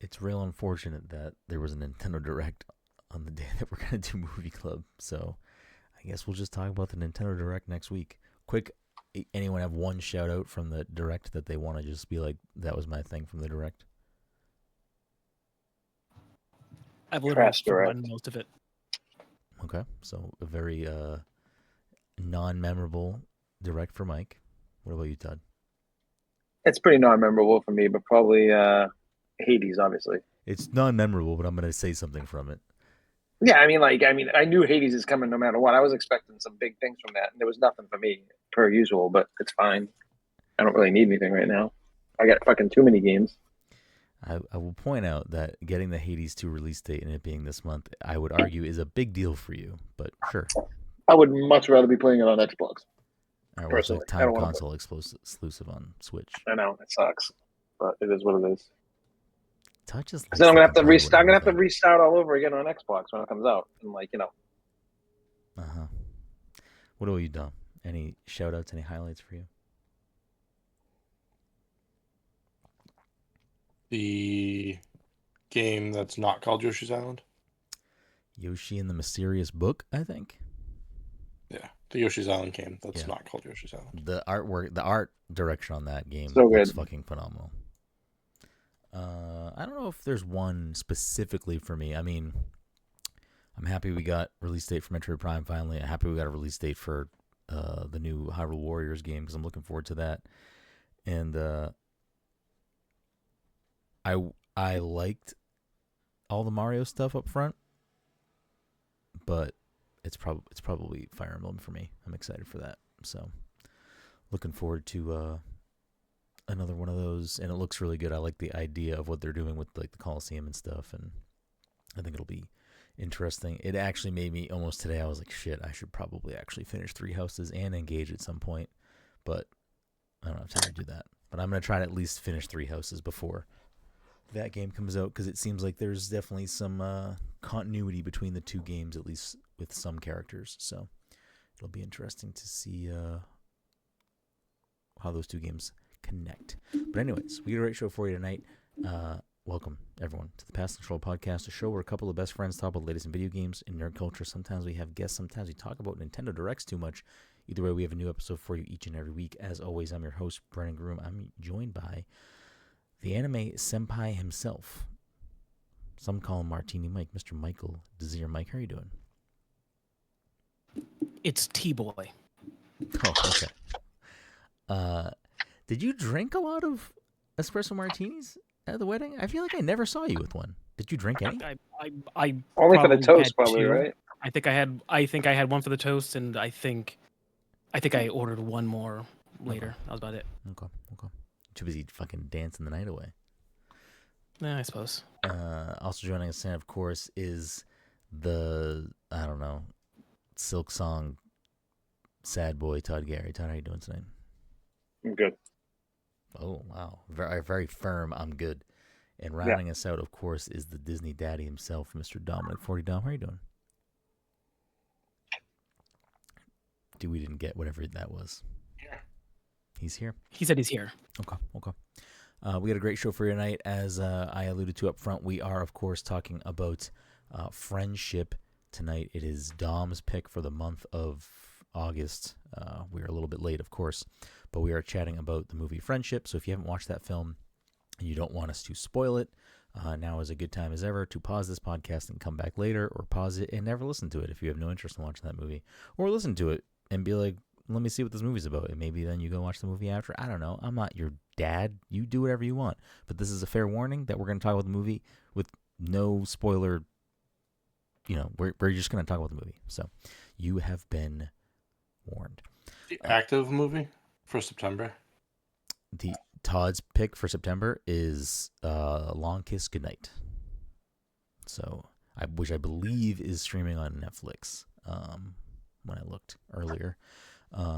It's real unfortunate that there was a Nintendo Direct on the day that we're going to do Movie Club. So I guess we'll just talk about the Nintendo Direct next week. Quick, anyone have one shout out from the Direct that they want to just be like, that was my thing from the Direct? I've literally Trash Direct. forgotten most of it. Okay, so a very non-memorable Direct for Mike. What about you, Todd? It's pretty non-memorable for me, but probably Hades, obviously. It's non-memorable, but I'm going to say something from it. Yeah, I mean, I knew Hades is coming no matter what. I was expecting some big things from that, and there was nothing for me, per usual, but it's fine. I don't really need anything right now. I got fucking too many games. I will point out that getting the Hades 2 release date and it being this month, I would argue, is a big deal for you, but sure. I would much rather be playing it on Xbox. All right, Personally, well, time console exclusive on Switch. I know, it sucks, but it is what it is. Todd just So then I'm gonna have to restart all over again on Xbox when it comes out, and Uh-huh. What about you, Dom? Any shout-outs, any highlights for you? The game that's not called Yoshi's Island. Yoshi and the Mysterious Book, I think. Yeah, the Yoshi's Island game that's not called Yoshi's Island. The art direction on that game so looks good. fucking phenomenal. I don't know if there's one specifically for me. I mean, I'm happy we got release date for Metroid Prime finally. I'm happy we got a release date for the new Hyrule Warriors game because I'm looking forward to that. And I liked all the Mario stuff up front, but it's probably Fire Emblem for me. I'm excited for that. So looking forward to another one of those, and it looks really good. I like the idea of what they're doing with like the Coliseum and stuff, and I think it'll be interesting. It actually made me almost today. I was like, shit, I should probably actually finish Three Houses and Engage at some point, but I don't have time to do that. But I'm gonna try to at least finish Three Houses before that game comes out because it seems like there's definitely some continuity between the two games, at least with some characters. So it'll be interesting to see how those two games connect. But anyways, we got a great show for you tonight. Welcome everyone to the Pass Control Podcast, a show where a couple of best friends talk about the latest in video games and nerd culture. Sometimes we have guests, sometimes we talk about Nintendo Directs too much. Either way, we have a new episode for you each and every week. As always, I'm your host, Brenden Groom. I'm joined by the anime senpai himself. Some call him Martini Mike, Mr. Michael Desir. Mike, how are you doing? It's T-Boy. Oh, okay. Did you drink a lot of espresso martinis at the wedding? I feel like I never saw you with one. Did you drink any? I only for the toast, had probably, two. right? I think I had one for the toast, and I think I ordered one more later. Okay. That was about it. Okay. Too busy fucking dancing the night away. Yeah, I suppose. Also joining us, of course, is the Silk Song sad boy Todd Gary. Todd, how you doing tonight? I'm good. Oh wow, very very firm. I'm good. And rounding us out, of course, is the Disney daddy himself, Mr. Dominic 40 Dom. How are you doing? We didn't get whatever that was. Yeah. He's here. He said he's here. Okay. We got a great show for you tonight. As I alluded to up front, we are, of course, talking about Friendship tonight. It is Dom's pick for the month of August. We are a little bit late, of course, but we are chatting about the movie Friendship. So if you haven't watched that film and you don't want us to spoil it, now is a good time as ever to pause this podcast and come back later, or pause it and never listen to it if you have no interest in watching that movie, or listen to it and be like, let me see what this movie's about, and maybe then you go watch the movie after. I don't know. I'm not your dad. You do whatever you want. But this is a fair warning that we're going to talk about the movie with no spoiler. We're just going to talk about the movie. So you have been warned. The active movie for September. The Todd's pick for September is Long Kiss Goodnight. So which I believe is streaming on Netflix when I looked earlier.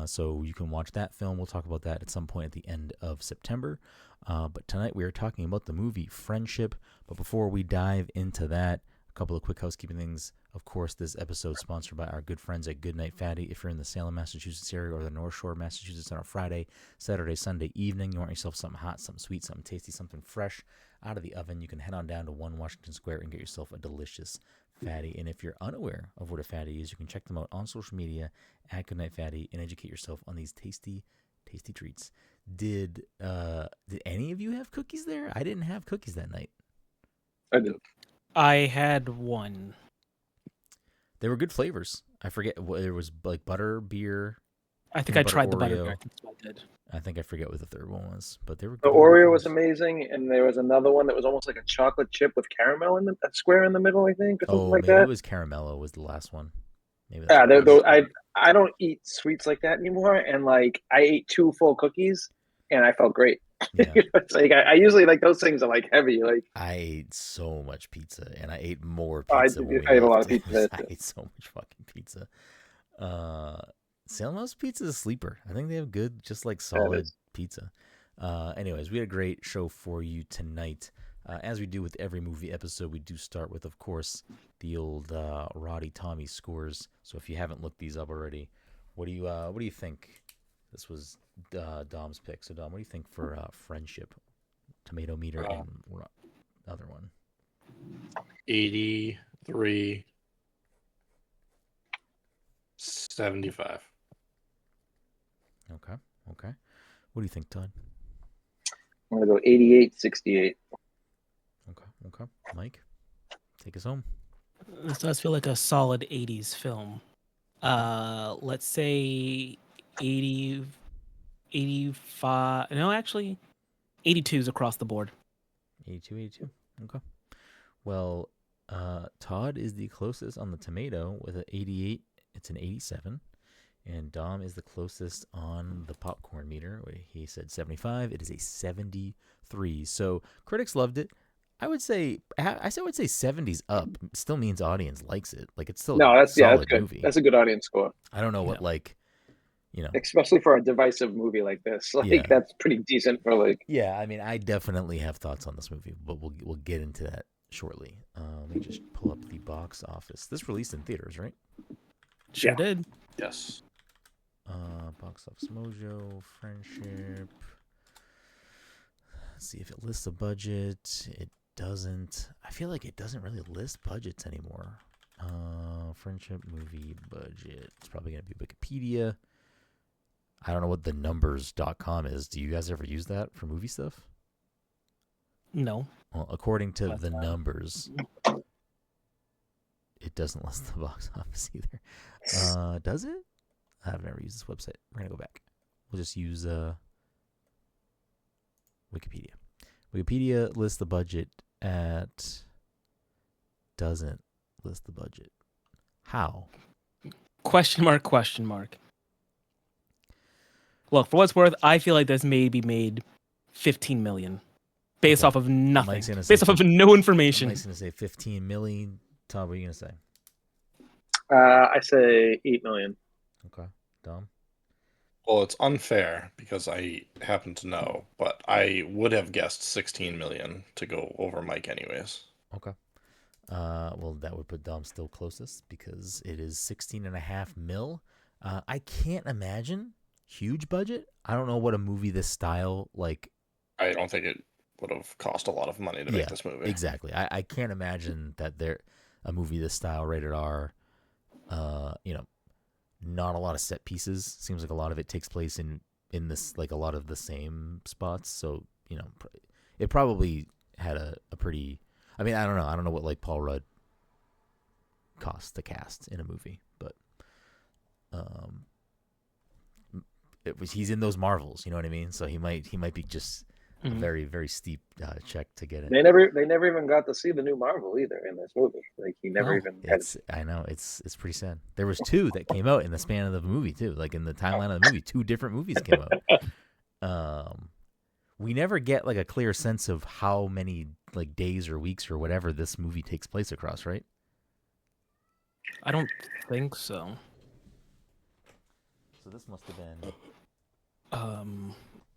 So you can watch that film. We'll talk about that at some point at the end of September. But tonight we are talking about the movie Friendship. But before we dive into that, a couple of quick housekeeping things. Of course, this episode is sponsored by our good friends at Goodnight Fatty. If you're in the Salem, Massachusetts area or the North Shore, Massachusetts on a Friday, Saturday, Sunday evening, you want yourself something hot, something sweet, something tasty, something fresh out of the oven, you can head on down to 1 Washington Square and get yourself a delicious fatty. And if you're unaware of what a fatty is, you can check them out on social media at Goodnight Fatty and educate yourself on these tasty, tasty treats. Did any of you have cookies there? I didn't have cookies that night. I do. I had one. They were good flavors. I forget. There was like butter, beer. I think I Peanut tried the butter butter. Oreo. I think that's what I did. I think I forget what the third one was, but they were. The they were good Oreo was flavors. amazing, and there was another one that was almost like a chocolate chip with caramel in a square in the middle, I think, or something Oh, like maybe that. it was caramello. Was the last one? Maybe that's Yeah, what it was. I don't eat sweets like that anymore, and like I ate 2 full cookies, and I felt great. Yeah. It's like I usually like those things are like heavy. Like I ate so much pizza, and I ate more I pizza when we ate a lot left. of pizza. I ate so much fucking pizza. Salem House Pizza is a sleeper. I think they have good, just like solid is. pizza. Anyways, we had a great show for you tonight. As we do with every movie episode, we do start with, of course, the old Roddy Tommy scores. So if you haven't looked these up already, what do you think? This was Dom's pick. So Dom, what do you think for Friendship, Tomato Meter, and other one? 83, 75. Okay. What do you think, Todd? I'm gonna go 88-68. Okay. Mike, take us home. This does feel like a solid 80s film. Let's say 80, 85. No, actually, 82s across the board. 82. Okay. Well, Todd is the closest on the tomato with an 88. It's an 87. And Dom is the closest on the popcorn meter. He said 75. It is a 73. So critics loved it. I would say 70's up. Still means audience likes it. Like it's still That's a solid that's good. movie. That's a good audience score, I don't know what especially for a divisive movie like this. Like Yeah. that's pretty decent for like. Yeah, I mean, I definitely have thoughts on this movie, but we'll get into that shortly. Let me just pull up the box office. This released in theaters, right? Sure Yeah. did. Yes. Box Office Mojo, Friendship. Let's see if it lists a budget. It doesn't. I feel like it doesn't really list budgets anymore. Friendship movie budget. It's probably going to be Wikipedia. I don't know what the numbers.com is. Do you guys ever use that for movie stuff? No. Well, according to That's the fine. numbers, it doesn't list the box office either. Does it? I've never used this website. We're going to go back. We'll just use Wikipedia. Wikipedia lists the budget at... Doesn't list the budget. How? Question mark. Look, for what's worth, I feel like this maybe made 15 million based Okay. off of nothing. Mike's gonna say Based off of no information. Mike's going to say 15 million. Todd, what are you going to say? I say 8 million. Okay. Dom? Well, it's unfair because I happen to know, but I would have guessed 16 million to go over Mike anyways. Okay. Well, that would put Dom still closest because it is 16.5 mil. I can't imagine huge budget. I don't know what a movie this style like. I don't think it would have cost a lot of money to make this movie. Exactly. I can't imagine that a movie this style rated R. Not a lot of set pieces. Seems like a lot of it takes place in this like a lot of the same spots. So it probably had a pretty. I mean, I don't know. I don't know what like Paul Rudd costs to cast in a movie, but he's in those Marvels. You know what I mean? So he might be just a very, very steep check to get it. They never even got to see the new Marvel either in this movie. Like he never even. I know it's pretty sad. There was 2 that came out in the span of the movie too. Like in the timeline of the movie, 2 different movies came out. We never get like a clear sense of how many like days or weeks or whatever this movie takes place across, right? I don't think so. So this must have been.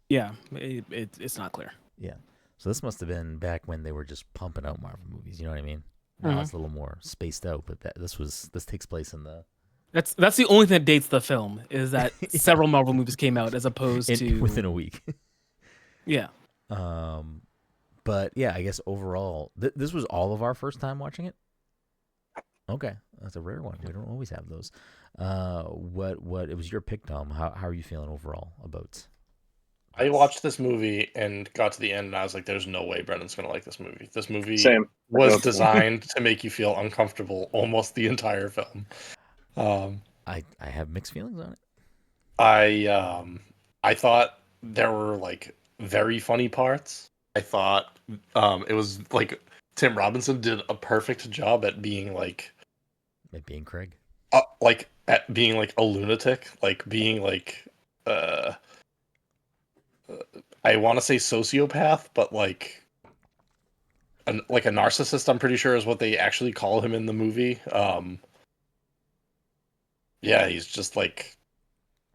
Yeah, it's not clear. Yeah. So this must have been back when they were just pumping out Marvel movies. You know what I mean? Now it's a little more spaced out, but this takes place in the That's the only thing that dates the film is that several Marvel movies came out as opposed to within a week. Yeah. But yeah, I guess overall, this was all of our first time watching it. Okay, that's a rare one. We don't always have those. What? It was your pick, Dom. How are you feeling overall about? I watched this movie and got to the end, and I was like, "There's no way Brendan's gonna like this movie. This movie Same. was designed to make you feel uncomfortable almost the entire film." I have mixed feelings on it. I thought there were like very funny parts. I thought it was like Tim Robinson did a perfect job at being like Craig. Like at being like a lunatic, like being like I want to say sociopath, but like a narcissist. I'm pretty sure is what they actually call him in the movie. Yeah, he's just like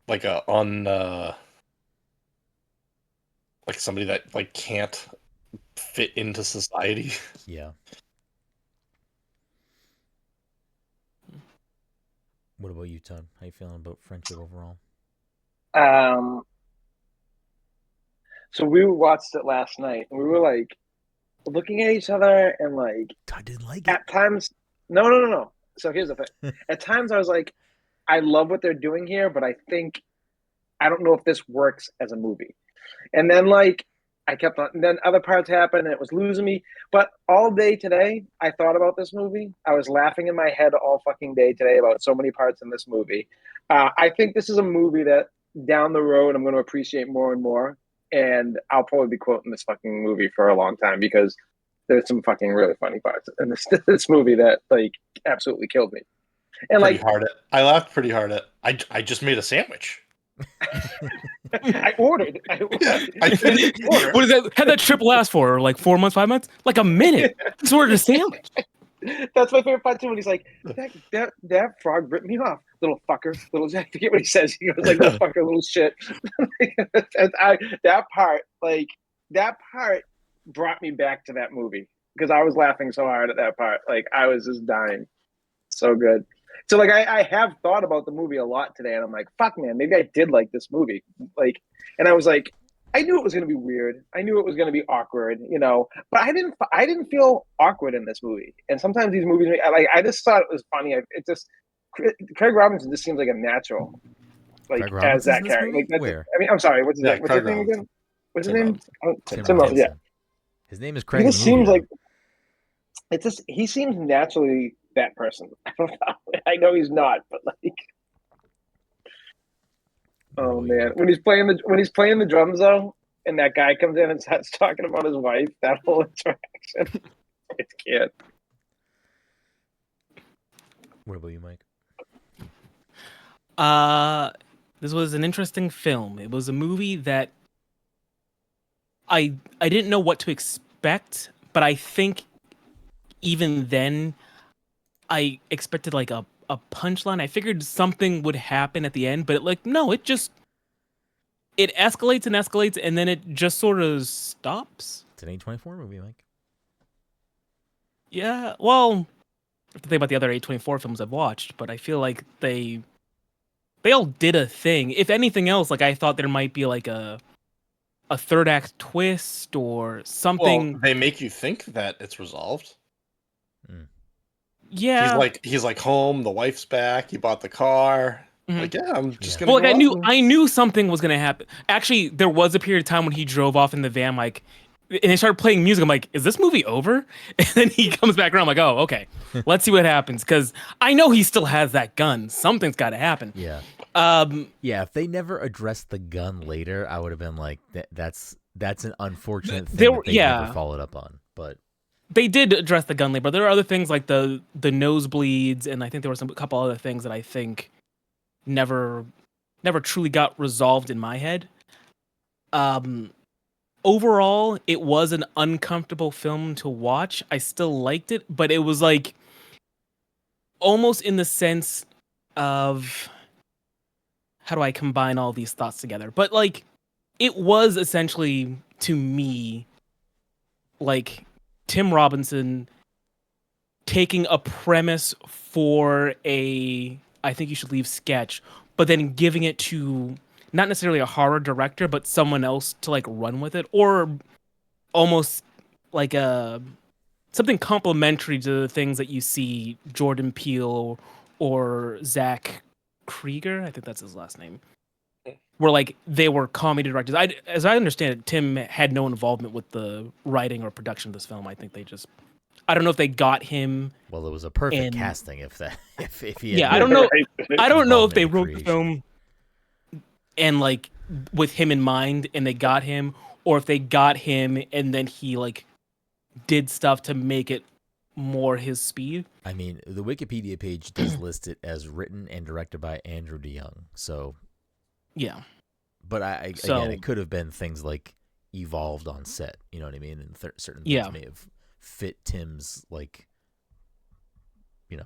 a like somebody that like can't fit into society. Yeah. What about you, Todd? How you feeling about friendship overall? So we watched it last night, and we were like looking at each other, and like Todd didn't like it. at times, no. So here's the thing: at times I was like, I love what they're doing here, but I don't know if this works as a movie. And then like I kept on, and then other parts happened, and it was losing me. But all day today, I thought about this movie. I was laughing in my head all fucking day today about so many parts in this movie. I think this is a movie that down the road I'm going to appreciate more and more. And I'll probably be quoting this fucking movie for a long time because there's some fucking really funny parts in this movie that like absolutely killed me. And pretty hard at. I laughed pretty hard at. I just made a sandwich. I ordered. I finished order. What is that? Had that trip last for like 4 months, 5 months? Like a minute. Just ordered a sandwich. That's my favorite part too. When he's like, that frog ripped me off, little fucker, little. I forget what he says. He goes like, "Little fucker, little shit." That part brought me back to that movie because I was laughing so hard at that part. Like I was just dying. So good. So like I have thought about the movie a lot today, and I'm like, fuck, man, maybe I did like this movie. Like, and I was like, I knew it was going to be weird. I knew it was going to be awkward, but I didn't feel awkward in this movie. And sometimes these movies, like, I just thought it was funny. Craig Robinson just seems like a natural, like as that character. Like, where? I mean, I'm sorry, what's his name? What's his name again? What's his name? Tim Robinson. Yeah. His name is Craig. He just seems like he seems naturally that person. I don't know. I know he's not, but like, oh man, when he's playing the drums though, and that guy comes in and starts talking about his wife, that whole interaction, it's cute. What about you, Mike? This was an interesting film. It was a movie that I didn't know what to expect, but I think even then I expected like a punchline. I figured something would happen at the end, but it escalates and escalates, and then it just sort of stops. It's an A24 movie, Mike. Yeah, well, I have to think about the other A24 films I've watched, but I feel like they all did a thing. If anything else, like I thought there might be like a third act twist or something. Well, they make you think that it's resolved. Yeah, he's like home. The wife's back. He bought the car. Mm-hmm. Like, yeah, I'm just gonna. Well, like I knew something was gonna happen. Actually, there was a period of time when he drove off in the van, like, and they started playing music. I'm like, is this movie over? And then he comes back around. I'm like, oh, okay, let's see what happens, because I know he still has that gun. Something's got to happen. Yeah. Yeah. If they never addressed the gun later, I would have been like, that's an unfortunate thing that they never followed up on. But they did address the gun later. But there are other things like the nosebleeds, and I think there were a couple other things that I think never truly got resolved in my head. Overall, it was an uncomfortable film to watch. I still liked it, but it was like almost in the sense of, how do I combine all these thoughts together? But like, it was essentially, to me, like Tim Robinson taking a premise for a I think you should leave sketch, but then giving it to not necessarily a horror director, but someone else to like run with it, or almost like a something complementary to the things that you see Jordan Peele or Zach Krieger, I think that's his last name, where like they were comedy directors. As I understand it, Tim had no involvement with the writing or production of this film. I think they just, I don't know if they got him. Well, it was a perfect And- casting if he had Yeah, I no don't know. Right. I don't know if involvement they in wrote the creation. film and like with him in mind and they got him, or if they got him and then he like did stuff to make it more his speed. I mean, the Wikipedia page does list it as written and directed by Andrew DeYoung. So, Yeah. but again, it could have been things like evolved on set. You know what I mean? And certain things Yeah. may have fit Tim's like,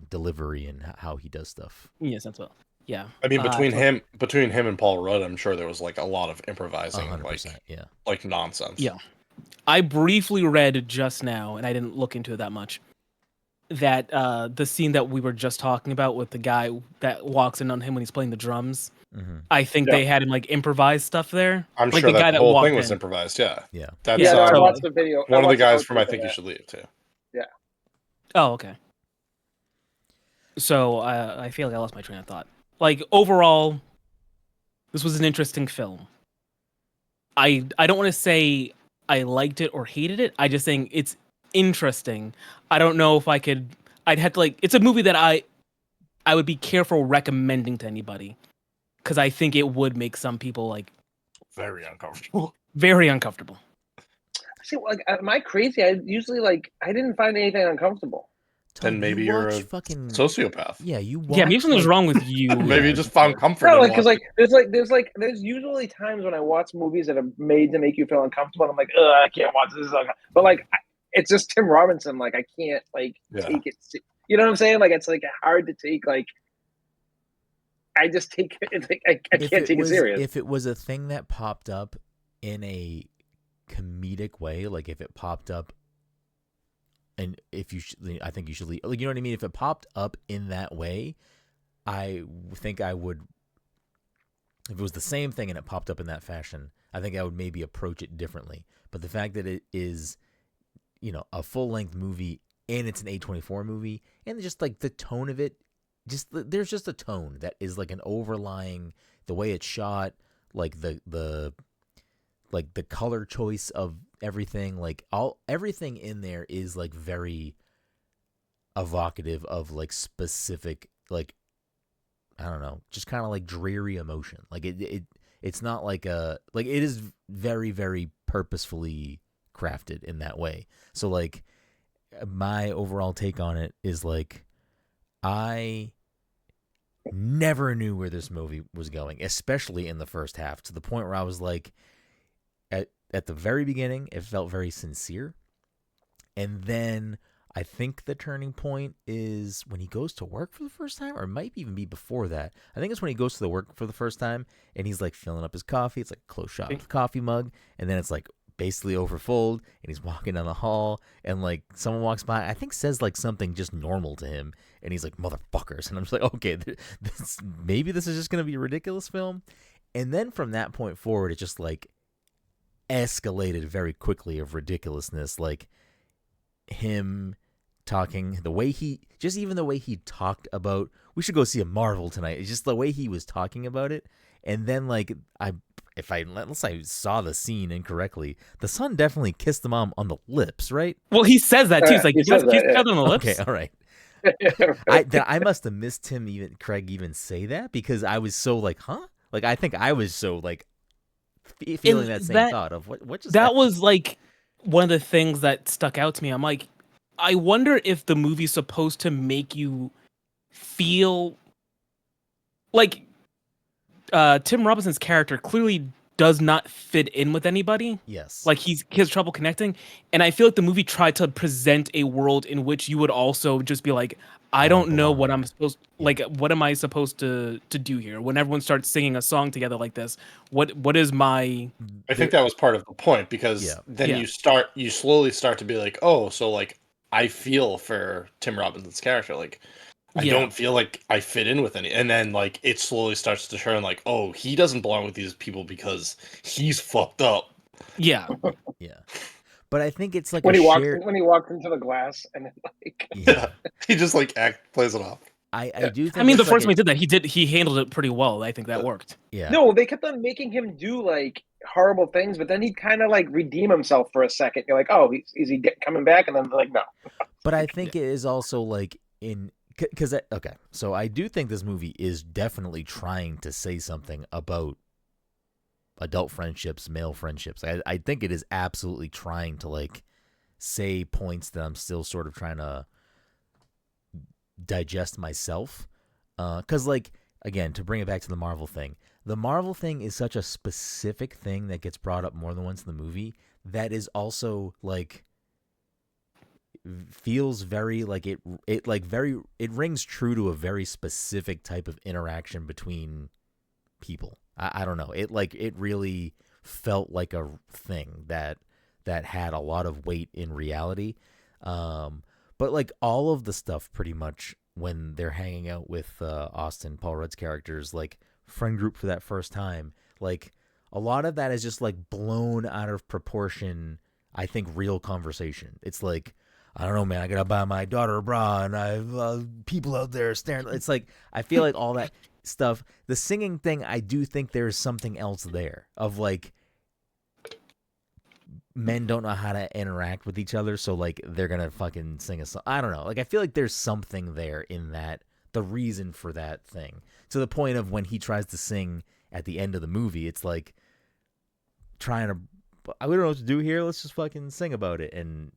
delivery and how he does stuff. Yes, that's well. Yeah. I mean, between him and Paul Rudd, I'm sure there was like a lot of improvising, 100%. Yeah. like nonsense. Yeah. I briefly read just now, and I didn't look into it that much, that the scene that we were just talking about with the guy that walks in on him when he's playing the drums, Mm-hmm. I think Yeah. they had him like improvise stuff there. I'm like sure the guy that that whole walked thing was in. improvised. Yeah, Yeah. that's Yeah, no, I totally. watched the video. one of the watched guys outtakes from I of Think You that. Should Leave too. Oh, okay. So I feel like I lost my train of thought. Like overall, this was an interesting film. I don't want to say I liked it or hated it. I just think it's interesting. I don't know if I could. I'd have to like. It's a movie that I would be careful recommending to anybody because I think it would make some people like Very uncomfortable. very uncomfortable. See, like, am I crazy? I usually I didn't find anything uncomfortable. Todd, Then maybe you you're watch a fucking sociopath. Yeah, you watch. Yeah, maybe something's wrong with you. Maybe you Yeah, just found comfort. No, in like, because watching- there's usually times when I watch movies that are made to make you feel uncomfortable, and I'm like, ugh, I can't watch this. But like, it's just Tim Robinson. Like, I can't take it. You know what I'm saying? Like, it's like hard to take. Like, I just take it. Like, I can't take it serious. If it was a thing that popped up in a comedic way, like if it popped up, and if you, I think you should leave. Like, you know what I mean? If it popped up in that way, I think I would. If it was the same thing and it popped up in that fashion, I think I would maybe approach it differently. But the fact that it is, a full-length movie and it's an A24 movie, and just like the tone of it, there's just a tone that is like an overlying, the way it's shot, like the color choice of everything, like everything in there is like very evocative of like specific, like, I don't know, just kind of like dreary emotion. Like it's not like it is very, very purposefully crafted in that way. So like my overall take on it is like, I never knew where this movie was going, especially in the first half, to the point where I was like, at the very beginning, it felt very sincere. And then I think the turning point is when he goes to work for the first time, or it might even be before that. I think it's when he goes to the work for the first time and he's like filling up his coffee. It's like a close shot of the coffee mug. And then it's like basically overfull and he's walking down the hall and like someone walks by, I think says like something just normal to him. And he's like, motherfuckers. And I'm just like, okay, maybe this is just going to be a ridiculous film. And then from that point forward, it just like escalated very quickly of ridiculousness. Like him talking, the way he talked about, we should go see a Marvel tonight. It's just the way he was talking about it. And then like, unless I saw the scene incorrectly, the son definitely kissed the mom on the lips, right? Well, he says that too. He's like, He you guys says kiss that, each other on the lips. Okay, all right. I must have missed him Craig even say that, because I was so like, huh? Like, I think I was so like feeling that same thought of what just that was like one of the things that stuck out to me. I'm like, I wonder if the movie's supposed to make you feel like Tim Robinson's character clearly does not fit in with anybody. Yes. Like he has trouble connecting. And I feel like the movie tried to present a world in which you would also just be like, I don't know what I'm supposed what am I supposed to do here? When everyone starts singing a song together like this, what is my I think that was part of the point, because then you slowly start to be like, oh, so like I feel for Tim Robinson's character. Like, I Yeah. don't feel like I fit in with any. And then, like, it slowly starts to turn like, oh, he doesn't belong with these people because he's fucked up. Yeah. Yeah. But I think it's like when a he walks shared. when he walks into the glass and then, like Yeah. He just like plays it off. I do think. I mean, the it's like first one he did that, he handled it pretty well. I think that worked. Yeah. no, they kept on making him do like horrible things, but then he kind of like redeem himself for a second. You're like, oh, is he coming back? And then like, no. But I think it is also like because okay, so I do think this movie is definitely trying to say something about adult friendships, male friendships. I think it is absolutely trying to like say points that I'm still sort of trying to digest myself. Because like again, to bring it back to the Marvel thing is such a specific thing that gets brought up more than once in the movie that is also like feels very like it rings true to a very specific type of interaction between people. I don't know. It really felt like a thing that had a lot of weight in reality. But like all of the stuff pretty much when they're hanging out with Austin, Paul Rudd's characters, like friend group for that first time, like a lot of that is just like blown out of proportion. I think real conversation. It's like, I don't know, man, I gotta buy my daughter a bra and I have people out there staring. It's like, I feel like all that stuff, the singing thing, I do think there's something else there of like, men don't know how to interact with each other, so like they're gonna fucking sing a song. I don't know. Like I feel like there's something there in that, the reason for that thing. To the point of when he tries to sing at the end of the movie, it's like trying to, I don't know what to do here. Let's just fucking sing about it, and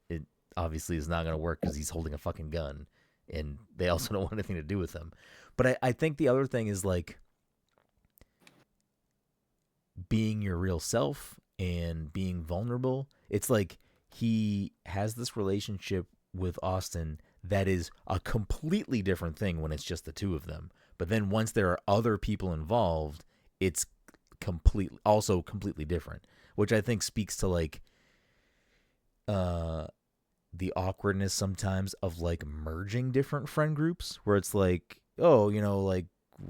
it obviously is not gonna work because he's holding a fucking gun, and they also don't want anything to do with him. But I think the other thing is like being your real self and being vulnerable. It's like he has this relationship with Austin that is a completely different thing when it's just the two of them. But then once there are other people involved, it's completely different, which I think speaks to like the awkwardness sometimes of like merging different friend groups where it's like, oh, you know, like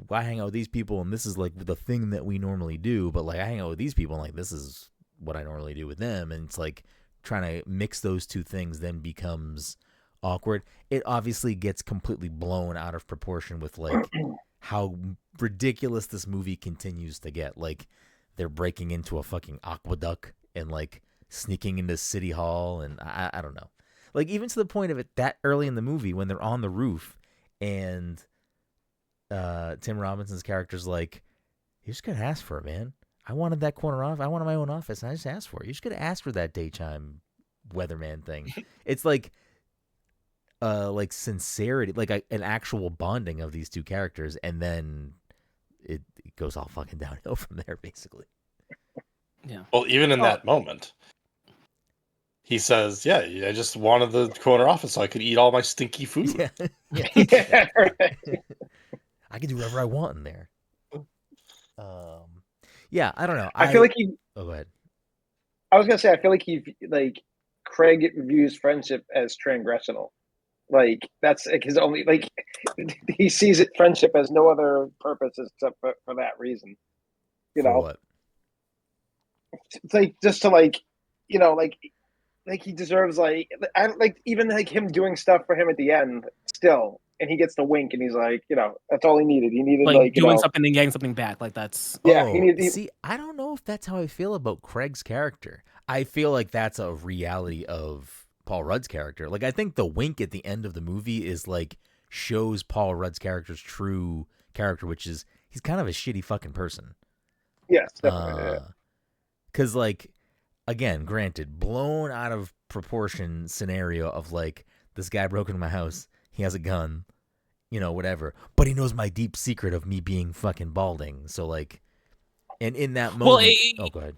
I hang out with these people and this is like the thing that we normally do, but like I hang out with these people and like this is what I normally do with them, and it's like trying to mix those two things then becomes awkward. It obviously gets completely blown out of proportion with like how ridiculous this movie continues to get. Like they're breaking into a fucking aqueduct and like sneaking into City Hall, and I don't know. Like even to the point of it that early in the movie when they're on the roof and Tim Robinson's character's like, you just gotta ask for it, man. I wanted that corner off. I wanted my own office, and I just asked for it. You just gotta ask for that daytime weatherman thing. It's like sincerity, like an actual bonding of these two characters, and then it goes all fucking downhill from there, basically. Yeah. Well, even in that moment, he says, "Yeah, I just wanted the corner office so I could eat all my stinky food." Yeah. Yeah, right. I can do whatever I want in there. Yeah, I don't know. I feel like he. Oh, go ahead. I was gonna say, I feel like Craig views friendship as transgressional. Like that's like his only like he sees friendship as no other purpose except for that reason. You For know, what? it's like just to like, you know, like he deserves like I like even like him doing stuff for him at the end still, and he gets the wink, and he's like, you know, that's all he needed. He needed Like you doing know, something and getting something back. Like that's yeah. He needed. See, I don't know if that's how I feel about Craig's character. I feel like that's a reality of Paul Rudd's character. Like I think the wink at the end of the movie is like shows Paul Rudd's character's true character, which is he's kind of a shitty fucking person. Yes, definitely. Because like again, granted, blown out of proportion scenario of like this guy broke into my house, he has a gun, you know, whatever, but he knows my deep secret of me being fucking balding. So like, and in that moment, go ahead.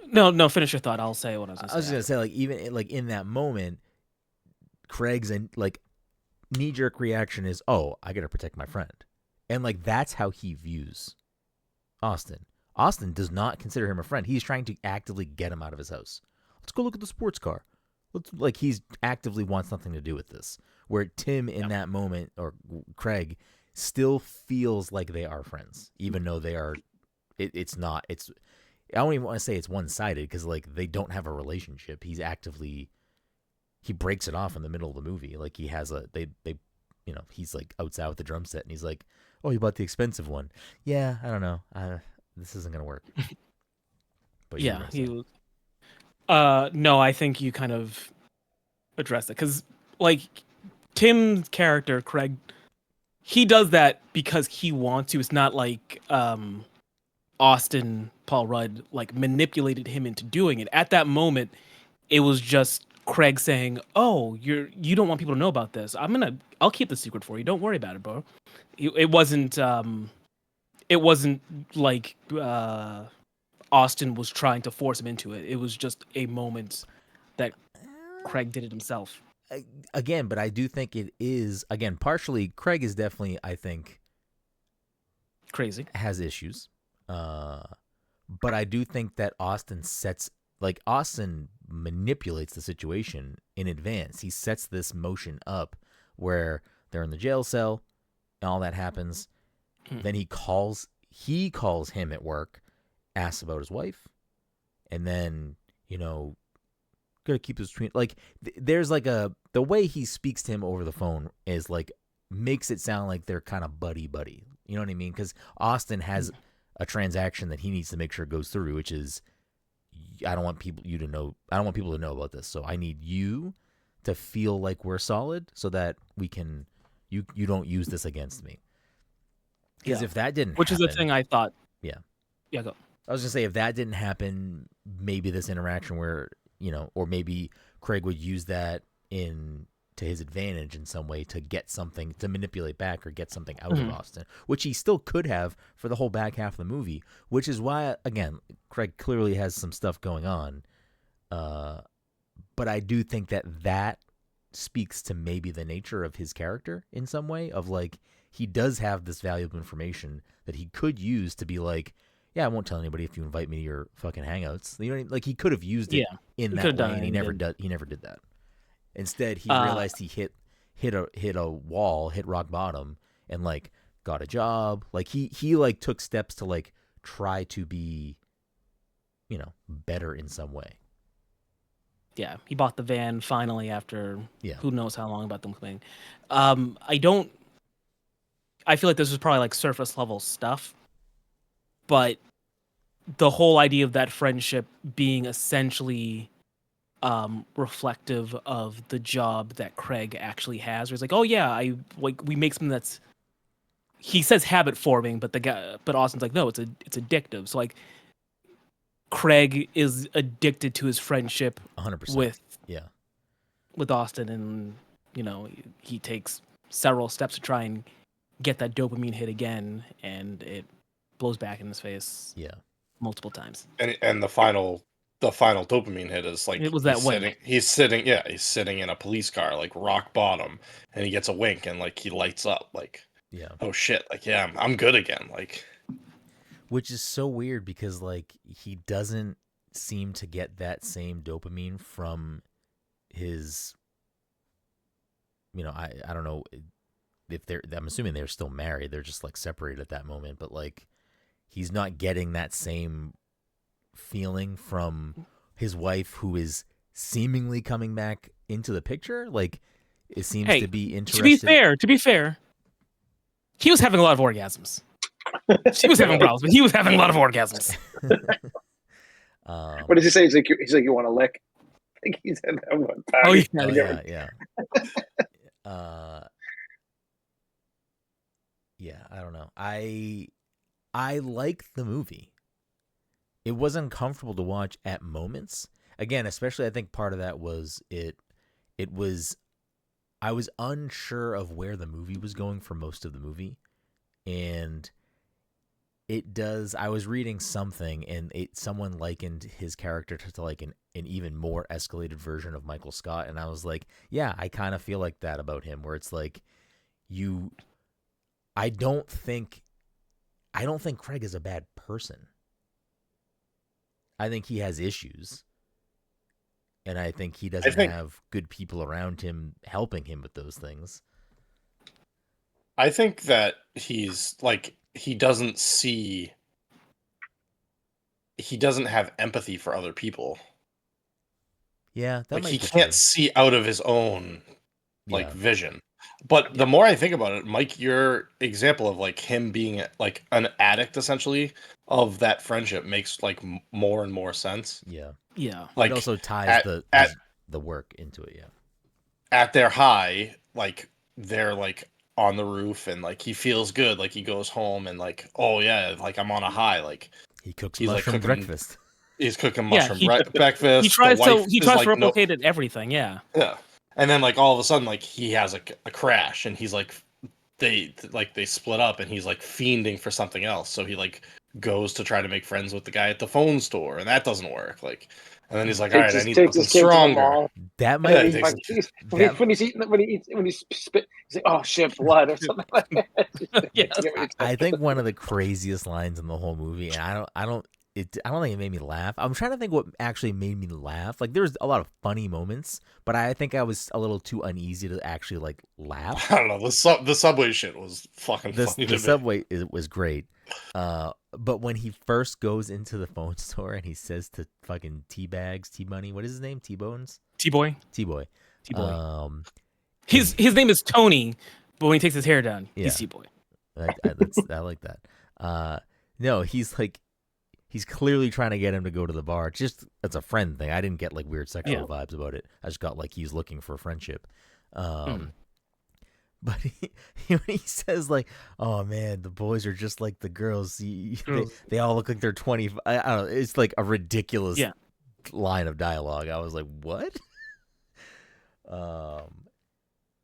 No, finish your thought. I'll say what I was gonna say. I was just gonna say, like, even like in that moment, Craig's like knee-jerk reaction is, oh, I gotta protect my friend, and like that's how he views Austin. Austin does not consider him a friend. He's trying to actively get him out of his house. Let's go look at the sports car. like he's actively wants nothing to do with this. Where Tim in that moment, or Craig, still feels like they are friends, even though they are. It's not. It's. I don't even want to say it's one-sided because like they don't have a relationship. He's actively. He breaks it off in the middle of the movie. Like he has he's like outside with the drum set and he's like, "Oh, you bought the expensive one." Yeah, I don't know. This isn't gonna work. But Yeah, no, I think you kind of addressed it because like Tim's character Craig, he does that because he wants to. It's not like Austin Paul Rudd like manipulated him into doing it. At that moment, it was just Craig saying, "Oh, you don't want people to know about this. I'll keep the secret for you. Don't worry about it, bro." It wasn't like Austin was trying to force him into it. It was just a moment that Craig did it himself. Again, but I do think it is partially. Craig is definitely, I think, crazy, has issues. But I do think that Austin manipulates the situation in advance. He sets this motion up where they're in the jail cell and all that happens. Then he calls him at work, asks about his wife, and then, gotta keep this between, like, there's like the way he speaks to him over the phone is like, makes it sound like they're kind of buddy. You know what I mean? Because Austin has a transaction that he needs to make sure goes through, which is, I don't want people to know about this. So I need you to feel like we're solid so that we can, you don't use this against me. Because if that didn't which happen, is the thing I thought. Yeah, go. I was gonna say, if that didn't happen, maybe this interaction where, or maybe Craig would use that to his advantage in some way to get something, to manipulate back or get something out of Austin, which he still could have for the whole back half of the movie, which is why, again, Craig clearly has some stuff going on. But I do think that speaks to maybe the nature of his character in some way, of like, he does have this valuable information that he could use to be like, yeah, I won't tell anybody if you invite me to your fucking hangouts. You know what I mean? Like, he could have used it in that way, and he never did that. Instead, he realized he hit a wall, hit rock bottom, and like got a job. Like he like took steps to like try to be, better in some way. Yeah, he bought the van finally after who knows how long about them coming. I feel like this was probably like surface level stuff, but the whole idea of that friendship being essentially reflective of the job that Craig actually has, where he's like, oh yeah, we make something that's, he says habit forming, but Austin's like, no, it's addictive. So like, Craig is addicted to his friendship 100% with Austin, and he takes several steps to try and get that dopamine hit again, and it blows back in his face multiple times. And the final dopamine hit is like, it was that he's sitting in a police car, like rock bottom, and he gets a wink and like he lights up, like, oh shit, like, yeah, I'm good again, like. Which is so weird because like he doesn't seem to get that same dopamine from his, I don't know if I'm assuming they're still married. They're just like separated at that moment, but like he's not getting that same feeling from his wife, who is seemingly coming back into the picture. Like, it seems to be interested. To be fair, he was having a lot of orgasms. She was having problems, but he was having a lot of orgasms. What does he say? He's like, you want to lick? I think he said that one time. Oh yeah. Yeah, I don't know. I like the movie. It was uncomfortable to watch at moments. Again, especially I think part of that was I was unsure of where the movie was going for most of the movie. And I was reading something, and someone likened his character to like an even more escalated version of Michael Scott. And I was like, yeah, I kind of feel like that about him, where it's like I don't think Craig is a bad person. I think he has issues. And I think he doesn't have good people around him helping him with those things. I think that he's like, he doesn't have empathy for other people. Yeah, that Like, might he be can't true. see out of his own like Yeah. vision. But the more I think about it, Mike, your example of like him being like an addict essentially of that friendship makes like more and more sense. Yeah. Yeah. It Like also ties at the work into it, yeah. at their high, like they're like on the roof and like he feels good, like he goes home and like, oh yeah, like I'm on a high, like He cooks he's like mushroom cooking breakfast. he's cooking Yeah, mushroom he breakfast. The wife he is tries to like, no, replicate it everything. Yeah. yeah. And then like all of a sudden like he has a crash and he's like they split up and he's like fiending for something else. So he like goes to try to make friends with the guy at the phone store and that doesn't work. Like, and then he's like, all right, I need takes something his kid to the stronger. mall. That Yeah, might he be takes that When he's spit, he's like, "Oh shit, blood" or something like that. Yes. I think one of the craziest lines in the whole movie, and I don't think it made me laugh. I'm trying to think what actually made me laugh. Like there's a lot of funny moments, but I think I was a little too uneasy to actually like laugh. I don't know. The subway shit was fucking funny to The me. subway was great. But when he first goes into the phone store and he says to fucking T-Money, what is his name? T-Bones? T-Boy. T-Boy. T-Boy. His name is Tony, but when he takes his hair down, Yeah. he's T-Boy. I like that. No, he's clearly trying to get him to go to the bar. It's a friend thing. I didn't get like weird sexual vibes about it. I just got like he's looking for friendship. But when he says like, "Oh man, the boys are just like the girls. They all look like they're 20." I don't know. It's like a ridiculous line of dialogue. I was like, "What?"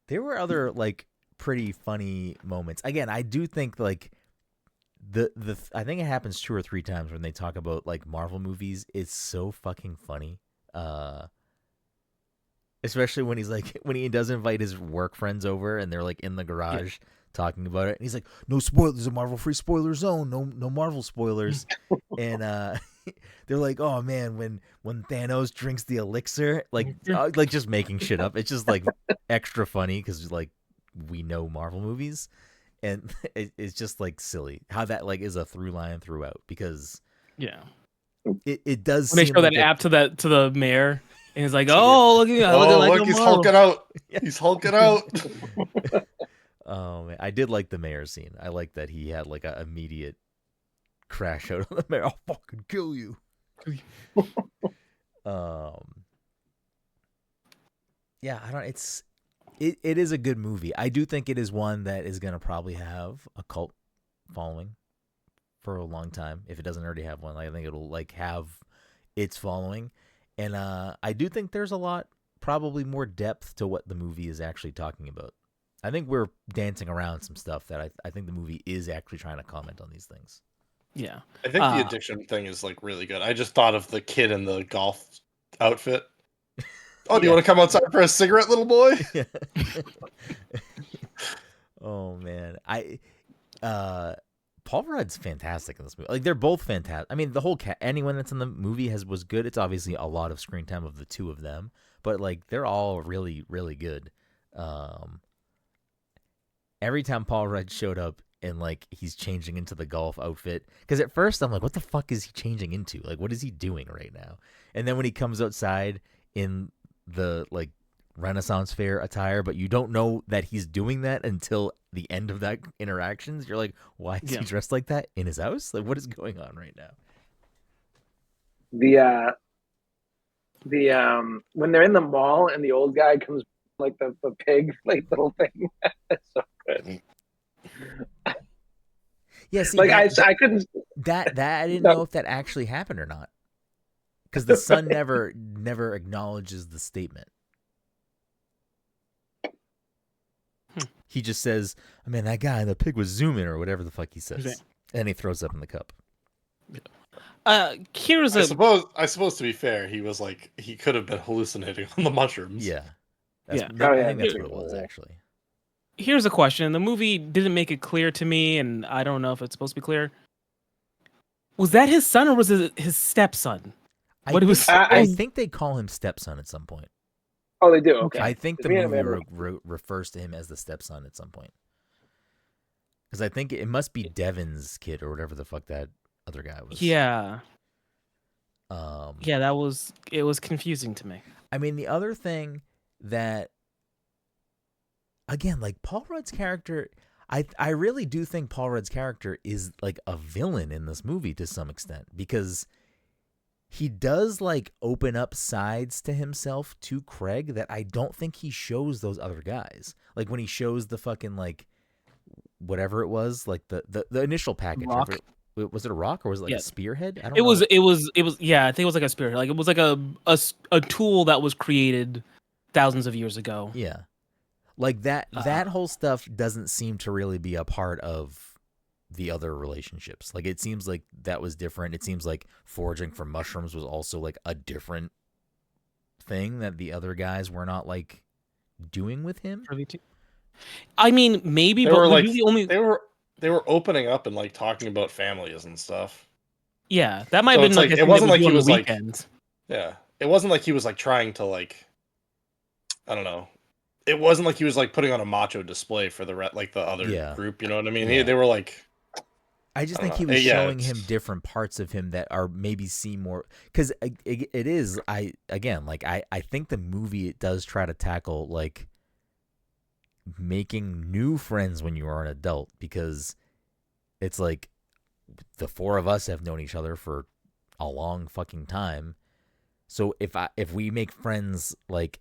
There were other like pretty funny moments. Again, I do think like I think it happens 2 or 3 times when they talk about like Marvel movies. It's so fucking funny. Especially when when he does invite his work friends over and they're like in the garage talking about it. And he's like, "No spoilers, a Marvel free spoiler zone. No Marvel spoilers." And they're like, "Oh man, when Thanos drinks the elixir," like just making shit up. It's just like extra funny because like we know Marvel movies. And it's just like silly how that like is a through line throughout because it does when they seem show like that app to the mayor and he's like, "Oh, look at me, look, he's hulking out. He's hulking out." Oh man, I did like the mayor scene. I like that he had like an immediate crash out on the mayor. "I'll fucking kill you." Yeah, I don't. It is a good movie. I do think it is one that is going to probably have a cult following for a long time. If it doesn't already have one, I think it'll like have its following. And I do think there's a lot, probably more depth to what the movie is actually talking about. I think we're dancing around some stuff that I think the movie is actually trying to comment on these things. Yeah. I think the addiction thing is like really good. I just thought of the kid in the golf outfit. "Oh, do you want to come outside for a cigarette, little boy?" Oh man, Paul Rudd's fantastic in this movie. Like they're both fantastic. I mean, the whole anyone that's in the movie was good. It's obviously a lot of screen time of the two of them, but like they're all really, really good. Every time Paul Rudd showed up and like he's changing into the golf outfit, because at first I'm like, what the fuck is he changing into? Like, what is he doing right now? And then when he comes outside in the like Renaissance fair attire, but you don't know that he's doing that until the end of that interactions. You're like, why is he dressed like that in his house? Like, what is going on right now? The when they're in the mall and the old guy comes like the pig like little thing. That's so good. Yeah, see, like I couldn't that I didn't know if that actually happened or not, because the son never acknowledges the statement. He just says, "I mean, that guy in the pig was zooming," or whatever the fuck he says, and he throws up in the cup. Here's I suppose to be fair, he was like he could have been hallucinating on the mushrooms. Yeah, I think that's what it was actually. Here's a question. The movie didn't make it clear to me, and I don't know if it's supposed to be clear. Was that his son or was it his stepson? I What think, was I think they call him stepson at some point. Oh, they do. Okay. I think the Me and movie Amanda- refers to him as the stepson at some point. Because I think it must be Devin's kid or whatever the fuck that other guy was. Yeah. Yeah, it was confusing to me. I mean, the other thing that, again, like Paul Rudd's character, I really do think Paul Rudd's character is like a villain in this movie to some extent, because he does like open up sides to himself to Craig that I don't think he shows those other guys. Like when he shows the fucking like whatever it was, like the initial package. Rock. Was it a rock or was it like a spearhead? I don't know. It was yeah, I think it was like a spearhead. Like it was like a tool that was created thousands of years ago. Yeah. Like that whole stuff doesn't seem to really be a part of the other relationships. Like it seems like that was different. It seems like foraging for mushrooms was also like a different thing that the other guys were not like doing with him. I mean, maybe, They but were like the only they were opening up and like talking about families and stuff. yeah, that might So have been it's like like a it thing wasn't they would like do he on was the like weekends. yeah, it wasn't like he was like trying to like I don't know. It wasn't like he was like putting on a macho display for the like the other group. You know what I mean? Yeah. They were like. I just I think don't he know. was Yeah, showing it's- him different parts of him that are maybe seem more, because it is, I think the movie, it does try to tackle like making new friends when you are an adult, because it's like the four of us have known each other for a long fucking time. So if we make friends like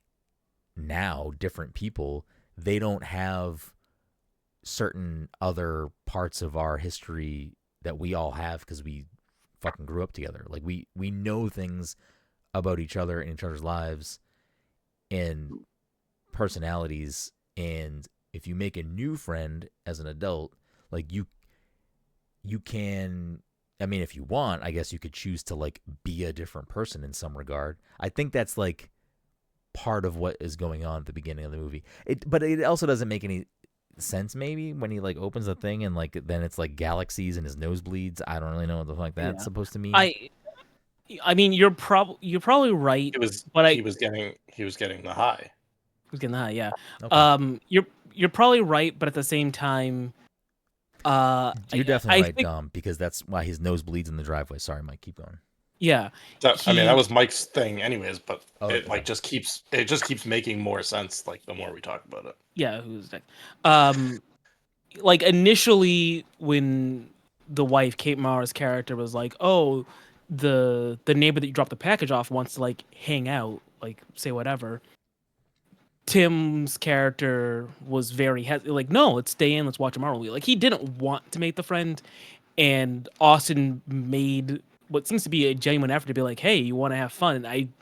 now, different people, they don't have certain other parts of our history that we all have because we fucking grew up together. Like we know things about each other and each other's lives and personalities, and if you make a new friend as an adult, like you can, I mean, if you want, I guess you could choose to like be a different person in some regard. I think that's like part of what is going on at the beginning of the movie. But it also doesn't make any sense maybe when he like opens the thing and like then it's like galaxies and his nose bleeds. I don't really know what the fuck that's supposed to mean. I mean, you're probably right. He was getting the high. He was getting the high, yeah. Okay. You're probably right, but at the same time, you're definitely I right, think, Dom, because that's why his nose bleeds in the driveway. Sorry, Mike, keep going. yeah. I mean, that was Mike's thing, anyways. But it okay. like just keeps making more sense like the more we talk about it. Yeah, who's next? Like initially when the wife, Kate Mara's character, was like, "Oh, the neighbor that you dropped the package off wants to like hang out, like say whatever." Tim's character was very like, "No, let's stay in, let's watch a Marvel movie." Like he didn't want to make the friend, and Austin made what seems to be a genuine effort to be like, "Hey, you want to have fun?" And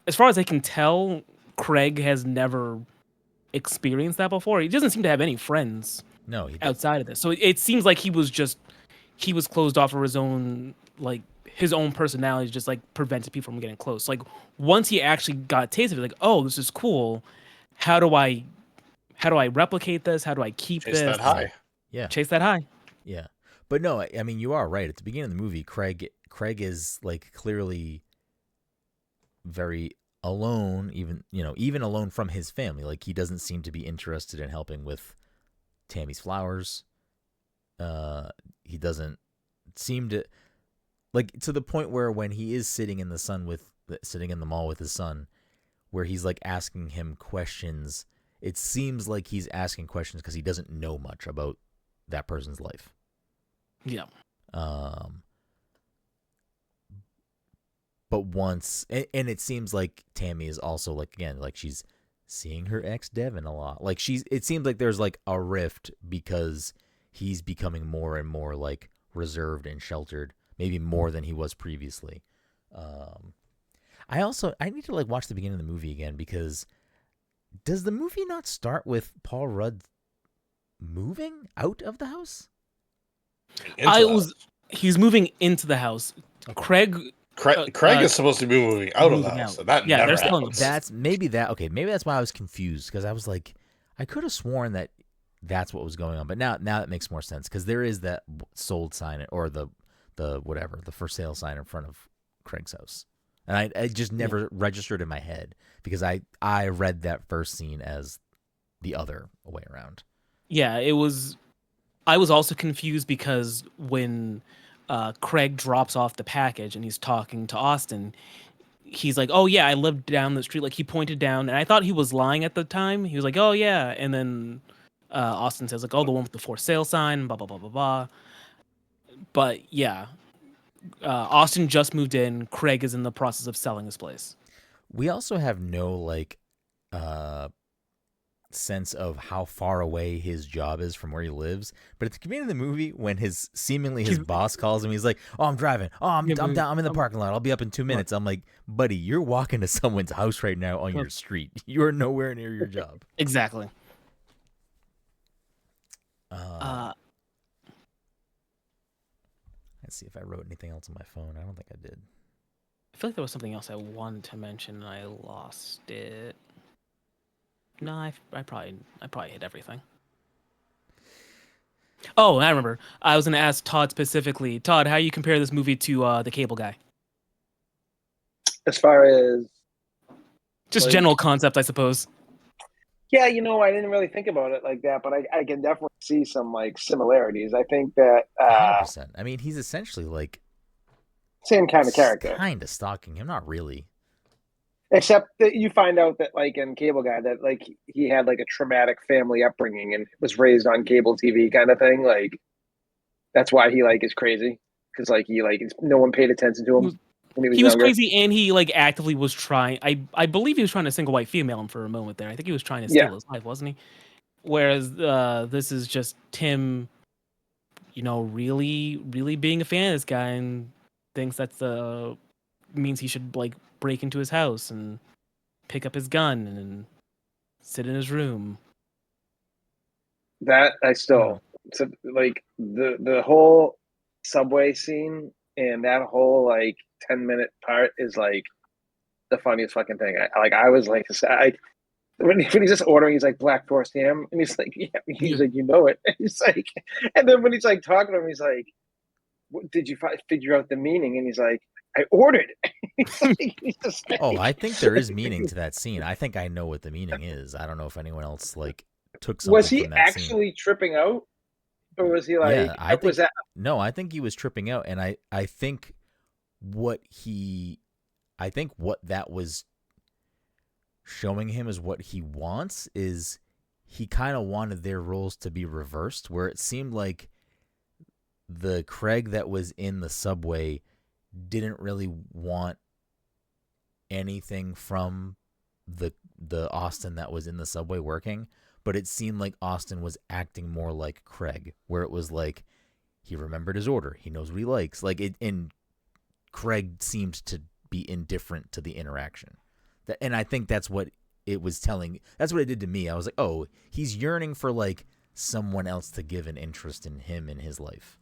as far as I can tell, Craig has never experienced that before. He doesn't seem to have any friends outside of this. So it seems like he was closed off, or his own personality just like prevented people from getting close. Like once he actually got a taste of it, like, oh, this is cool. How do I replicate this? How do I keep Chase this? that high. Yeah. Chase that high. Yeah. But no, I mean, you are right. At the beginning of the movie, Craig is like clearly very alone, even alone from his family. Like he doesn't seem to be interested in helping with Tammy's flowers. He doesn't seem to, like, to the point where when he is sitting in the mall with his son, where he's like asking him questions, it seems like he's asking questions because he doesn't know much about that person's life. Yeah. But once, and it seems like Tammy is also like, again, like she's seeing her ex Devin a lot. Like it seems like there's like a rift because he's becoming more and more like reserved and sheltered, maybe more than he was previously. I need to like watch the beginning of the movie again, because does the movie not start with Paul Rudd moving out of the house? He's moving into the house. Okay. Craig is supposed to be moving out of the house, and that never happens. That's maybe that's why I was confused, because I was like, I could have sworn that that's what was going on, but now it makes more sense, because there is that sold sign, or the whatever, the for sale sign in front of Craig's house, And I just never registered in my head because I read that first scene as the other way around. Yeah, it was. I was also confused because when Craig drops off the package and he's talking to Austin, he's like, "Oh yeah, I lived down the street." Like he pointed down, and I thought he was lying at the time. He was like, "Oh yeah," and then Austin says like, "Oh, the one with the for sale sign," blah blah blah blah blah. But yeah, Austin just moved in. Craig is in the process of selling his place. We also have no like sense of how far away his job is from where he lives. But at the beginning of the movie, when his boss calls him, he's like, "Oh, I'm driving. Oh, I'm down. I'm in the parking lot. I'll be up in 2 minutes." I'm like, "Buddy, you're walking to someone's house right now on your street. You are nowhere near your job." Exactly. Let's see if I wrote anything else on my phone. I don't think I did. I feel like there was something else I wanted to mention and I lost it. No, I probably hit everything. Oh, I remember. I was gonna ask Todd specifically. Todd, how you compare this movie to The Cable Guy? As far as Just like, general concept, I suppose. yeah, I didn't really think about it like that, but I can definitely see some like similarities. I think that 100%. I mean, he's essentially like same kind of character, kind of stalking him. Not really. except that you find out that like in Cable Guy that like he had like a traumatic family upbringing and was raised on cable TV kind of thing. Like that's why he like is crazy because like he like no one paid attention to him when he was He was younger. crazy, and he like actively was trying. I believe he was trying to single white female him for a moment there. I think he was trying to steal his life, wasn't he? Whereas this is just Tim, really, really being a fan of this guy and thinks that's means he should like break into his house and pick up his gun and sit in his room. That I still so like the whole subway scene and that whole like 10-minute part is like the funniest fucking thing. I was like when he's just ordering, he's like Black Forest ham, and he's like, yeah, he's like, it. And he's like, and then when he's like talking to him, he's like, did you figure out the meaning? And he's like, I ordered. I think there is meaning to that scene. I think I know what the meaning is. I don't know if anyone else like took something. Was he from that actually scene. tripping out, or was he like? Yeah, I think, that? No, I think he was tripping out, and I think what that was showing him is what he wants is he kind of wanted their roles to be reversed, where it seemed like the Craig that was in the subway didn't really want anything from the Austin that was in the subway working, but it seemed like Austin was acting more like Craig, where it was like he remembered his order, he knows what he likes, like it, and Craig seemed to be indifferent to the interaction. And I think that's what it was telling. That's what it did to me. I was like, oh, he's yearning for like someone else to give an interest in him in his life.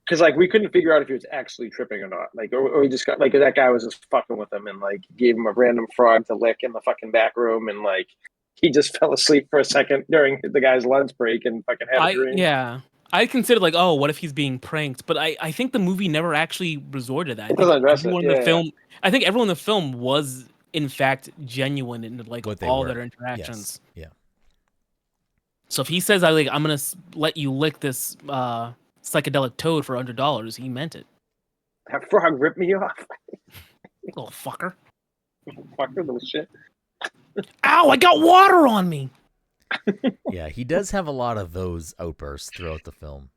Because like we couldn't figure out if he was actually tripping or not. Like, or he just got like that guy was just fucking with him and like gave him a random frog to lick in the fucking back room, and like he just fell asleep for a second during the guy's lunch break and fucking had a dream. Yeah. I considered like, oh, what if he's being pranked? But I think the movie never actually resorted to that. It doesn't address it. I think everyone in the film was in fact genuine in like all their interactions. Yes. Yeah. So if he says I'm gonna let you lick this psychedelic toad for $100, he meant it. That frog ripped me off. Little fucker. Fucker, little shit. Ow! I got water on me. Yeah, he does have a lot of those outbursts throughout the film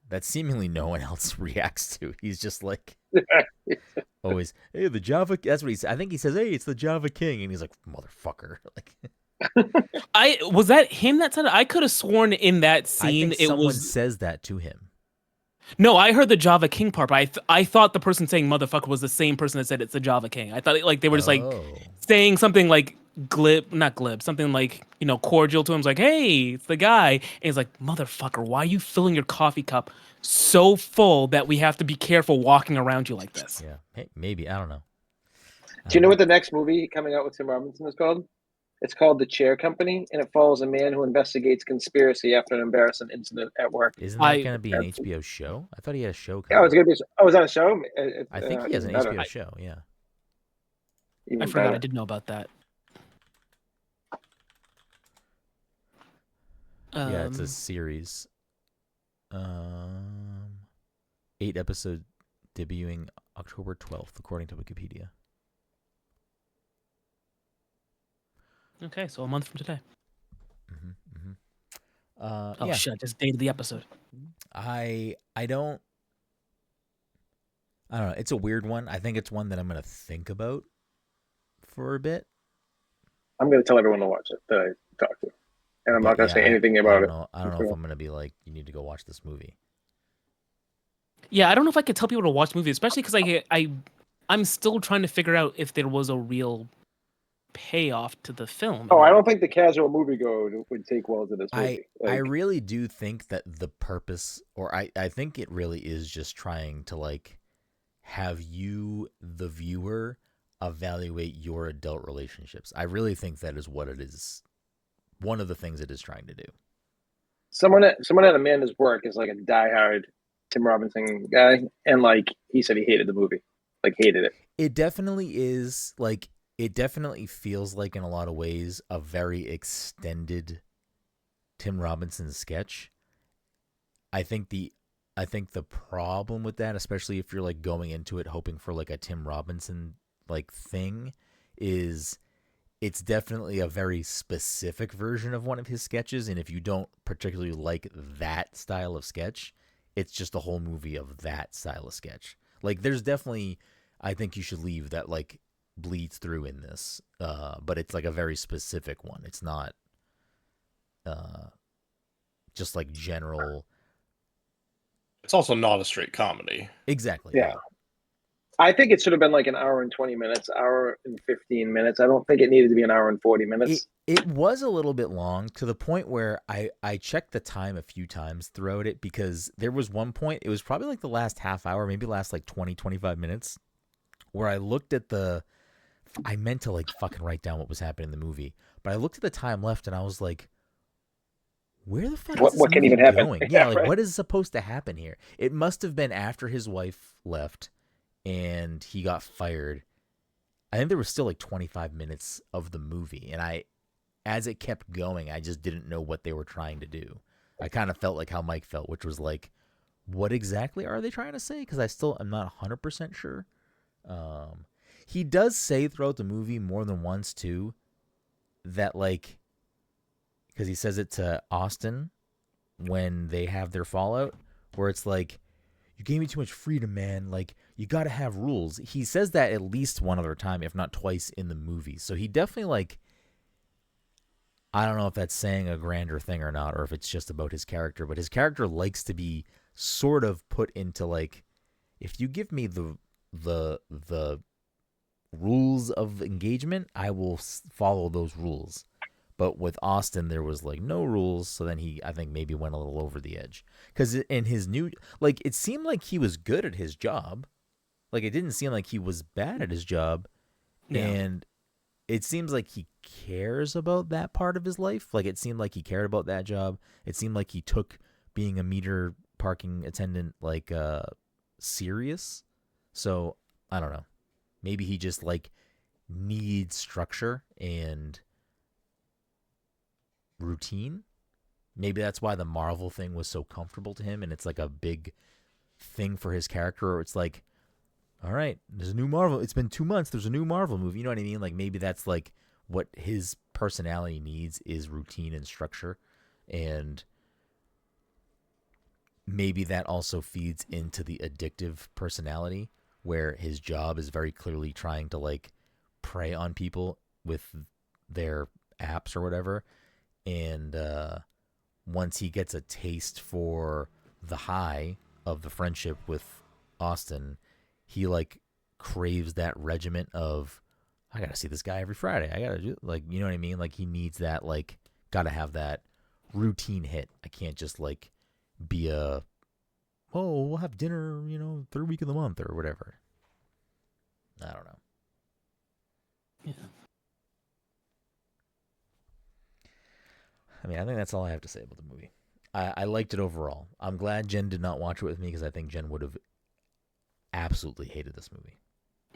that seemingly no one else reacts to. He's just like always, hey, the Java. That's what he said. I think he says, hey, it's the Java King, and he's like, motherfucker. Like, was that him that said it? I could have sworn in that scene someone says that to him. No, I heard the Java King part, but I thought the person saying motherfucker was the same person that said it's the Java King. I thought like they were just like saying something like not glib, something like, cordial to him. It's like, hey, it's the guy. And he's like, motherfucker, why are you filling your coffee cup so full that we have to be careful walking around you like this? Yeah, hey, maybe. I don't know. Do you know what the next movie coming out with Tim Robinson is called? It's called The Chair Company, and it follows a man who investigates conspiracy after an embarrassing incident at work. Isn't that going to be an HBO show? I thought he had a show coming. Yeah, it's going to be. Oh, is that a show? I think he has an HBO show, yeah. even I forgot. better. I did know about that. Yeah, it's a series. 8 episode debuting October 12th, according to Wikipedia. Okay, so a month from today. Oh Yeah. shit! I just dated the episode. I don't know. It's a weird one. I think it's one that I'm gonna think about for a bit. I'm going to tell everyone to watch it that I talk to, and I'm not going to say anything I about don't it. know. I don't know if I'm gonna be like, you need to go watch this movie. Yeah, I don't know if I could tell people to watch movies, especially because I'm still trying to figure out if there was a real payoff to the film. Oh, I don't think the casual moviegoer would take well to this movie. I really do think that the purpose, or I think it really is just trying to like have you, the viewer, evaluate your adult relationships. I really think that is what it is. One of the things it is trying to do. someone at Amanda's work is like a diehard Tim Robinson guy, and like he said, he hated the movie, like hated it. It definitely is like, it definitely feels like in a lot of ways a very extended Tim Robinson sketch. I think the problem with that, especially if you're like going into it hoping for like a Tim Robinson like thing, is it's definitely a very specific version of one of his sketches, and if you don't particularly like that style of sketch, it's just a whole movie of that style of sketch. Like there's definitely, I think you should leave that like bleeds through in this, but it's like a very specific one. It's not just like general. It's also not a straight comedy. Exactly. Yeah. I think it should have been like an hour and 20 minutes, hour and 15 minutes. I don't think it needed to be an hour and 40 minutes. It was a little bit long, to the point where I checked the time a few times throughout it, because there was one point, it was probably like the last half hour, maybe last like 20, 25 minutes, where I looked at I meant to like fucking write down what was happening in the movie, but I looked at the time left and I was like, where the fuck is this What can movie even happen? going? Yeah, Yeah, like right. what is supposed to happen here? It must have been after his wife left and he got fired. I think there was still like 25 minutes of the movie, and as it kept going, I just didn't know what they were trying to do. I kind of felt like how Mike felt, which was like, what exactly are they trying to say? Because I still am not 100% sure. He does say throughout the movie more than once too that like, because he says it to Austin when they have their fallout, where it's like, you gave me too much freedom, man. Like, you got to have rules. He says that at least one other time, if not twice in the movie. So he definitely, like, I don't know if that's saying a grander thing or not, or if it's just about his character, but his character likes to be sort of put into, like, if you give me the rules of engagement, I will follow those rules. But with Austin, there was like no rules, so then he, I think, maybe went a little over the edge. Because in his new, like, it seemed like he was good at his job. Like, it didn't seem like he was bad at his job. Yeah. And it seems like he cares about that part of his life. Like, it seemed like he cared about that job. It seemed like he took being a meter parking attendant, like, serious. So, I don't know. Maybe he just, like, needs structure and routine. Maybe that's why the Marvel thing was so comfortable to him, and it's like a big thing for his character. Or it's like, all right, there's a new Marvel. It's been 2 months. There's a new Marvel movie. You know what I mean? Like maybe that's like what his personality needs is routine and structure, and maybe that also feeds into the addictive personality, where his job is very clearly trying to like prey on people with their apps or whatever. And once he gets a taste for the high of the friendship with Austin, he like craves that regiment of, I gotta see this guy every Friday. I gotta do, like, you know what I mean? Like he needs that, like, gotta have that routine hit. I can't just like be a, oh, we'll have dinner, you know, third week of the month or whatever. I don't know. Yeah. I mean, I think that's all I have to say about the movie. I liked it overall. I'm glad Jen did not watch it with me, because I think Jen would have absolutely hated this movie.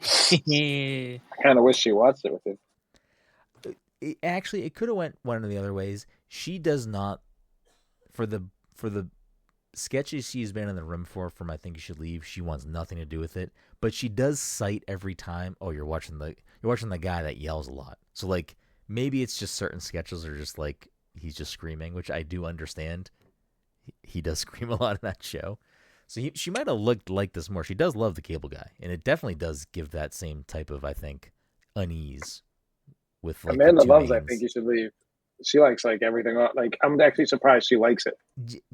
I kind of wish she watched it with him. It could have went one of the other ways. She does not, for the sketches she's been in the room for, from I Think You Should Leave, she wants nothing to do with it. But she does cite every time, oh, you're watching the guy that yells a lot. So like maybe it's just certain sketches are just like he's just screaming, which I do understand. He does scream a lot in that show. So she might have looked like this more. She does love the cable guy, and it definitely does give that same type of, I think, unease with like Amanda the two loves mains. I Think You Should Leave. She likes like everything. Like I'm actually surprised she likes it.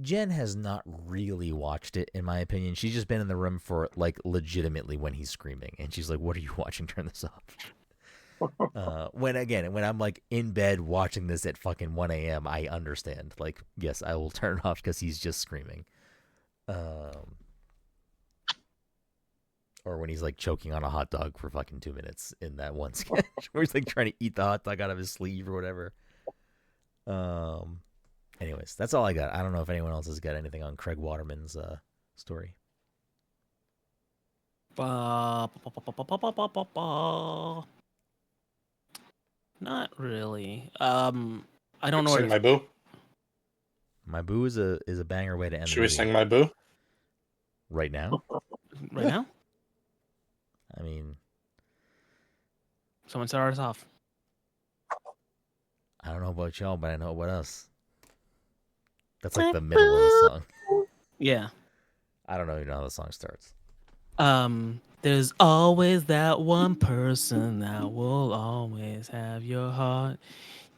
Jen has not really watched it, in my opinion. She's just been in the room for like legitimately when he's screaming, and she's like, "What are you watching? Turn this off." When I'm like in bed watching this at fucking 1 a.m., I understand. Like, yes, I will turn it off because he's just screaming. Or when he's like choking on a hot dog for fucking 2 minutes in that one sketch where he's like trying to eat the hot dog out of his sleeve or whatever. Anyways, that's all I got. I don't know if anyone else has got anything on Craig Waterman's story. Not really. I don't know. Sing My Boo. My Boo is a banger way to end Should the we movie. sing My Boo? Right now? Right now? I mean, Someone start us off. I don't know about y'all, but I know about us. That's like the middle of the song. Yeah. I don't even know how the song starts. There's always that one person that will always have your heart.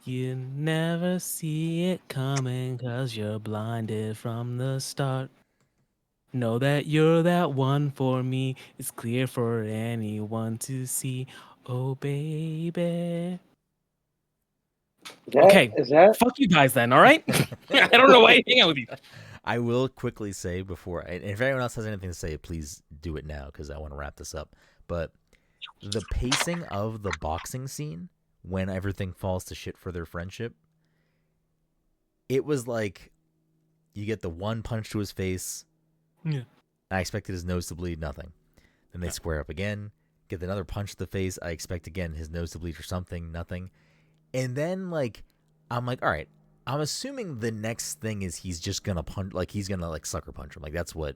You never see it coming 'cause you're blinded from the start. Know that you're that one for me. It's clear for anyone to see. Oh, baby. Okay. Is that? Fuck you guys then, all right? I don't know why I hang out with you. I will quickly say before, and if anyone else has anything to say, please do it now because I want to wrap this up. But the pacing of the boxing scene when everything falls to shit for their friendship, it was like you get the one punch to his face. Yeah. I expected his nose to bleed, nothing. Then they square up again, get another punch to the face. I expect again his nose to bleed or something, nothing. And then like I'm like, all right, I'm assuming the next thing is he's just gonna punch, like he's gonna like sucker punch him, like that's what.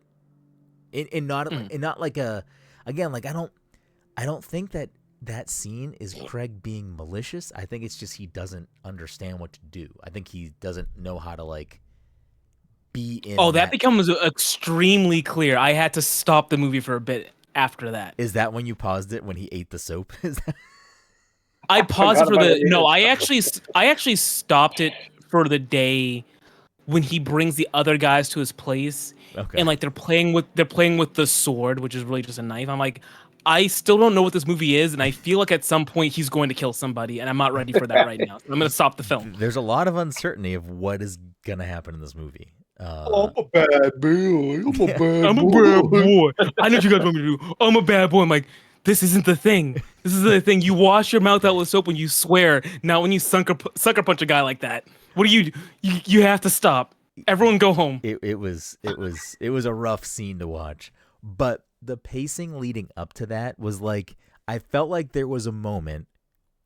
And not like a, again, like I don't think that scene is Craig being malicious. I think it's just he doesn't understand what to do. I think he doesn't know how to like be in. Oh, that becomes extremely clear. I had to stop the movie for a bit after that. Is that when you paused it when he ate the soap? Is that? I paused it for the no. I actually stopped it for the day when he brings the other guys to his place, Okay. and like they're playing with the sword, which is really just a knife. I'm like, I still don't know what this movie is, and I feel like at some point he's going to kill somebody, and I'm not ready for that right now. So I'm gonna stop the film. There's a lot of uncertainty of what is gonna happen in this movie. I'm a bad boy. I'm a bad I'm a bad boy. I know what you guys want me to do. I'm a bad boy. I'm like, this isn't the thing. This is the thing. You wash your mouth out with soap when you swear, not when you sucker punch a guy like that. What do you do? You have to stop. Everyone go home. It was a rough scene to watch, but the pacing leading up to that was like, I felt like there was a moment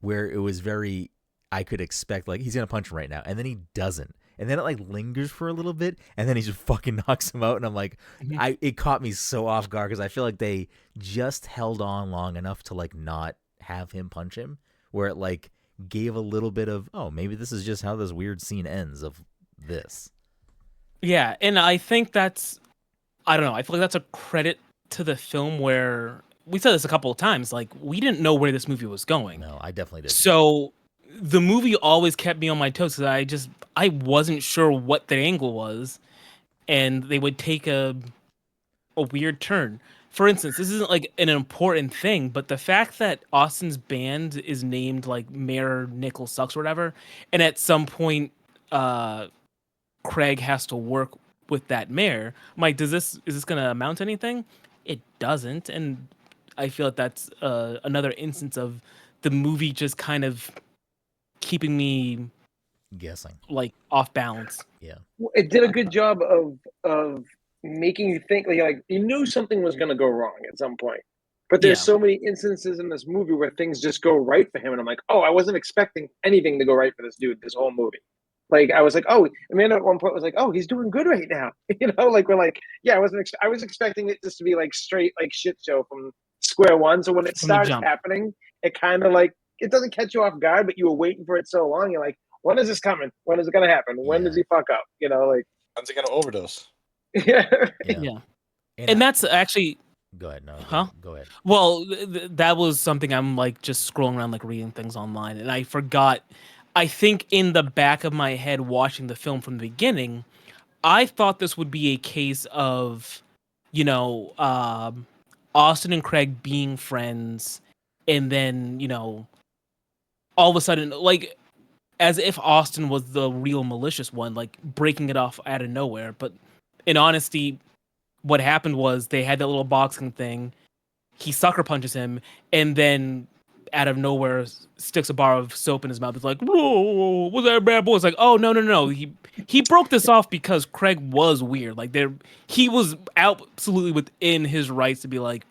where it was very, I could expect like he's gonna punch him right now, and then he doesn't, and then it like lingers for a little bit, and then he just fucking knocks him out, and I'm like, it caught me so off guard because I feel like they just held on long enough to like not have him punch him, where it like gave a little bit of, oh, maybe this is just how this weird scene ends of this. Yeah, and I think that's, I don't know, I feel like that's a credit to the film where, we said this a couple of times, like, we didn't know where this movie was going. No, I definitely did. So, the movie always kept me on my toes because I wasn't sure what the angle was, and they would take a weird turn. For instance, this isn't like an important thing, but the fact that Austin's band is named like Mayor Nickel Sucks or whatever, and at some point, Craig has to work with that mayor. I'm like, is this gonna amount to anything? It doesn't, and I feel like that's another instance of the movie just kind of keeping me Guessing, like off balance. Yeah, it did a good job of making you think like you knew something was going to go wrong at some point. But there's Yeah. so many instances in this movie where things just go right for him, and I'm like, oh, I wasn't expecting anything to go right for this dude this whole movie. Like I was like, oh, Amanda at one point was like, oh, he's doing good right now. Like we're like, yeah, I was expecting it just to be like straight like shit show from square one. So when it From the starts jump. happening, it kind of like it doesn't catch you off guard, but you were waiting for it so long. You're like, when is this coming? When is it gonna happen? When does he fuck up? Like When's he gonna overdose? yeah. Yeah. And that's actually. Go ahead. No. Huh? Go ahead. Well, that was something I'm like just scrolling around, like reading things online, and I forgot. I think in the back of my head, watching the film from the beginning, I thought this would be a case of, Austin and Craig being friends, and then all of a sudden, like, as if Austin was the real malicious one, like breaking it off out of nowhere. But in honesty, what happened was they had that little boxing thing. He sucker punches him, and then out of nowhere sticks a bar of soap in his mouth. It's like, whoa, was that a bad boy? It's like, oh no. He broke this off because Craig was weird. Like he was absolutely within his rights to be like,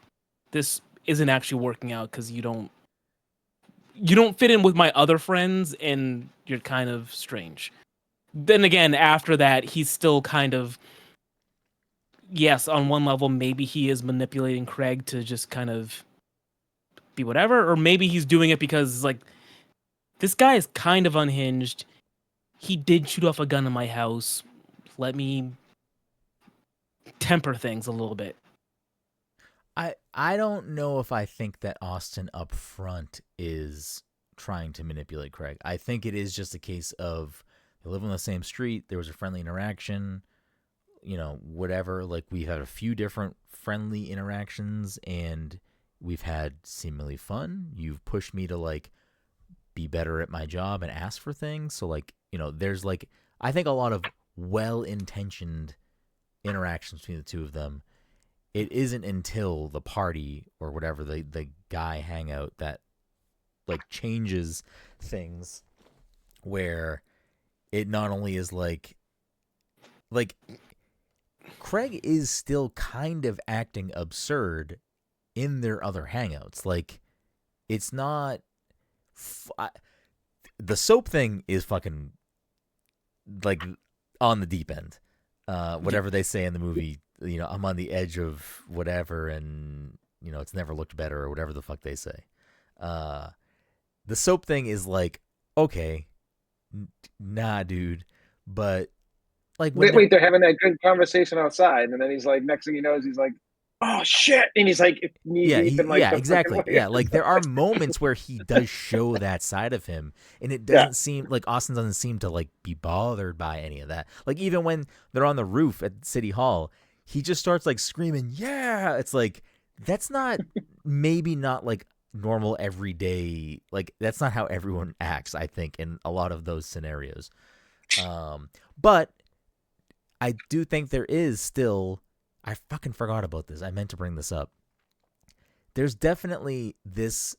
this isn't actually working out because you don't fit in with my other friends, and you're kind of strange. Then again, after that, he's still kind of, yes, on one level, maybe he is manipulating Craig to just kind of be whatever, or maybe he's doing it because, like, this guy is kind of unhinged. He did shoot off a gun in my house. Let me temper things a little bit. I don't know if I think that Austin up front is trying to manipulate Craig. I think it is just a case of they live on the same street. There was a friendly interaction, whatever. Like, we've had a few different friendly interactions, and we've had seemingly fun. You've pushed me to, like, be better at my job and ask for things. So, like, there's, like, I think a lot of well-intentioned interactions between the two of them. It isn't until the party or whatever, the guy hangout, that, like, changes things, where it not only is like Craig is still kind of acting absurd in their other hangouts. Like, it's not the soap thing is fucking, like, on the deep end. Whatever they say in the movie, I'm on the edge of whatever, and it's never looked better, or whatever the fuck they say. The soap thing is like, okay, nah, dude, but like, wait, they're having that good conversation outside, and then he's like, next thing he knows, he's like, oh shit, and he's like, exactly, yeah. Like, there are moments where he does show that side of him, and it doesn't seem like Austin doesn't seem to, like, be bothered by any of that. Like, even when they're on the roof at City Hall, he just starts, like, screaming, yeah. It's like, that's not maybe not like normal everyday, like, that's not how everyone acts, I think, in a lot of those scenarios. But I do think there is still, I fucking forgot about this. I meant to bring this up. There's definitely this,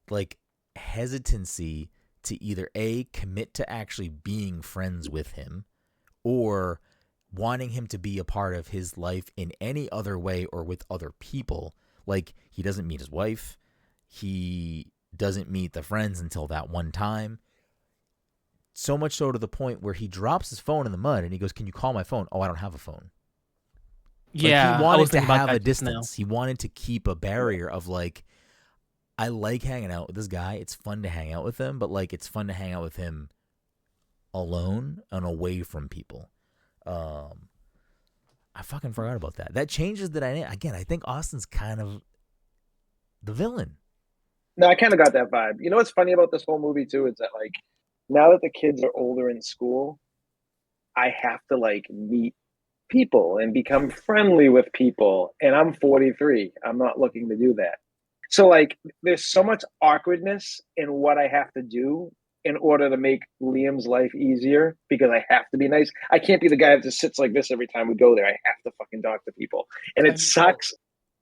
like, hesitancy to either A, commit to actually being friends with him, or wanting him to be a part of his life in any other way or with other people. Like, he doesn't meet his wife. He doesn't meet the friends until that one time. So much so to the point where he drops his phone in the mud and he goes, "Can you call my phone?" "Oh, I don't have a phone." Yeah, like, he wanted to have a distance. He wanted to keep a barrier of, like, I like hanging out with this guy. It's fun to hang out with him, but, like, it's fun to hang out with him alone and away from people. I fucking forgot about that. That changes the dynamic. Again, I think Austin's kind of the villain. No, I kind of got that vibe. You know what's funny about this whole movie too is that, like, now that the kids are older in school, I have to, like, meet people and become friendly with people. And I'm 43. I'm not looking to do that. So, like, there's so much awkwardness in what I have to do in order to make Liam's life easier, because I have to be nice. I can't be the guy that just sits like this every time we go there. I have to fucking talk to people. And it sucks.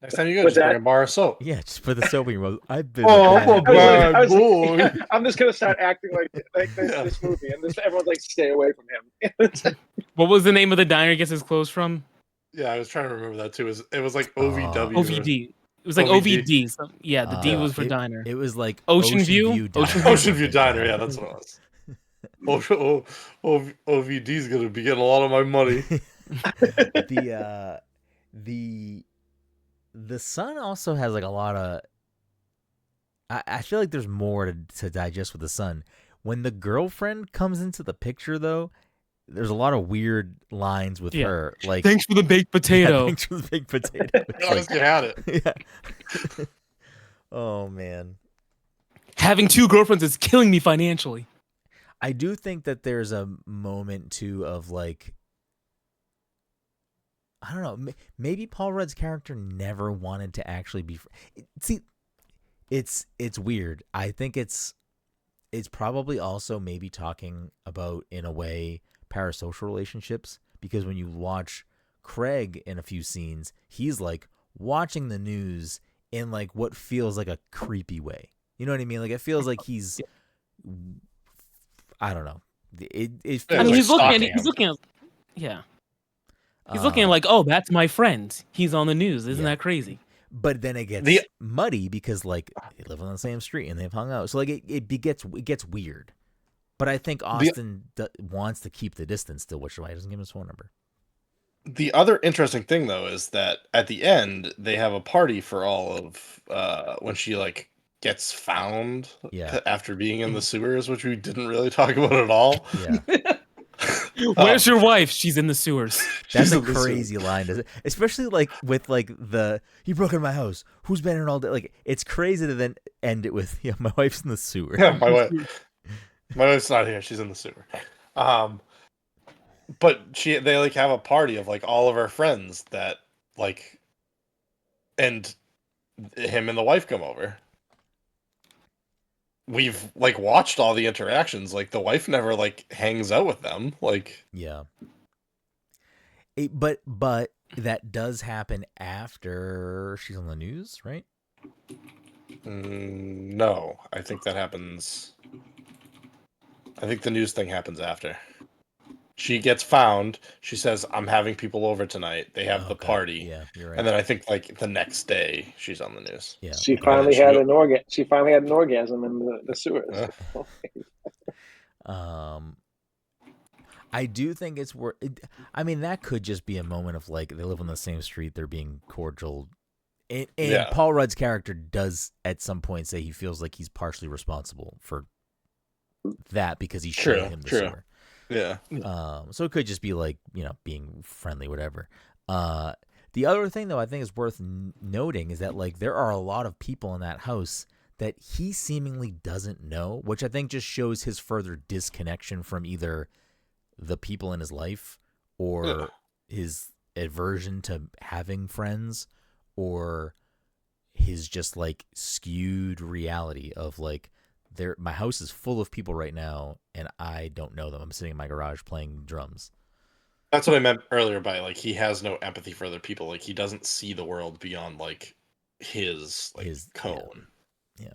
Next time you go, just bring a bar of soap. Yeah, just put the soap in your mouth. I've been boy. I'm just gonna start acting like this movie, and everyone's like, stay away from him. What was the name of the diner he gets his clothes from? Yeah, I was trying to remember that too. It was like OVW. OVD. was like OVD. OVD. So, yeah, the D was for it, diner. It was like Ocean View? Diner. Ocean View Diner. Yeah, that's what it was. OVD's gonna be getting a lot of my money. The son also has like a lot of. I feel like there's more to digest with the son. When the girlfriend comes into the picture, though, there's a lot of weird lines with her. Like, thanks for the baked potato. Yeah, thanks for the baked potato. Like, you had it. Yeah. Oh man. Having 2 girlfriends is killing me financially. I do think that there's a moment too of like, I don't know, maybe Paul Rudd's character never wanted to actually be. See, it's weird. I think it's probably also maybe talking about, in a way, parasocial relationships, because when you watch Craig in a few scenes, he's like watching the news in like what feels like a creepy way. You know what I mean? Like it feels like he's, I don't know. It feels I mean, like he's looking at, he's looking at like, oh, that's my friend. He's on the news. Isn't that crazy? But then it gets muddy because like they live on the same street and they've hung out. So like it gets weird. But I think Austin wants to keep the distance still, which is why he doesn't give him his phone number. The other interesting thing, though, is that at the end they have a party for all of when she like gets found after being in the sewers, which we didn't really talk about at all. Yeah. Where's your wife? She's in the sewers. That's a crazy line, does it? Especially like with like he broke into my house. Who's been in all day? Like it's crazy to then end it with my wife's in the sewer. Yeah, my wife's not here. She's in the sewer. But they like have a party of like all of our friends that like, and him and the wife come over. We've like watched all the interactions. Like the wife never like hangs out with them. Like but that does happen after she's on the news, right? No, I think that happens. I think the news thing happens after. She gets found. She says, "I'm having people over tonight." They have the party. Yeah, you're right. And then I think like the next day she's on the news. Yeah. She finally had an orgasm. She finally had an orgasm in the sewers. I do think it's worth. I mean, that could just be a moment of like they live on the same street. They're being cordial. And Paul Rudd's character does at some point say he feels like he's partially responsible for that because he showed him the sewer. Yeah. So it could just be like, being friendly, whatever. The other thing, though, I think is worth noting is that like there are a lot of people in that house that he seemingly doesn't know, which I think just shows his further disconnection from either the people in his life or his aversion to having friends or his just like skewed reality of like, my house is full of people right now, and I don't know them. I'm sitting in my garage playing drums. That's what I meant earlier by like he has no empathy for other people. Like he doesn't see the world beyond like his cone. Yeah.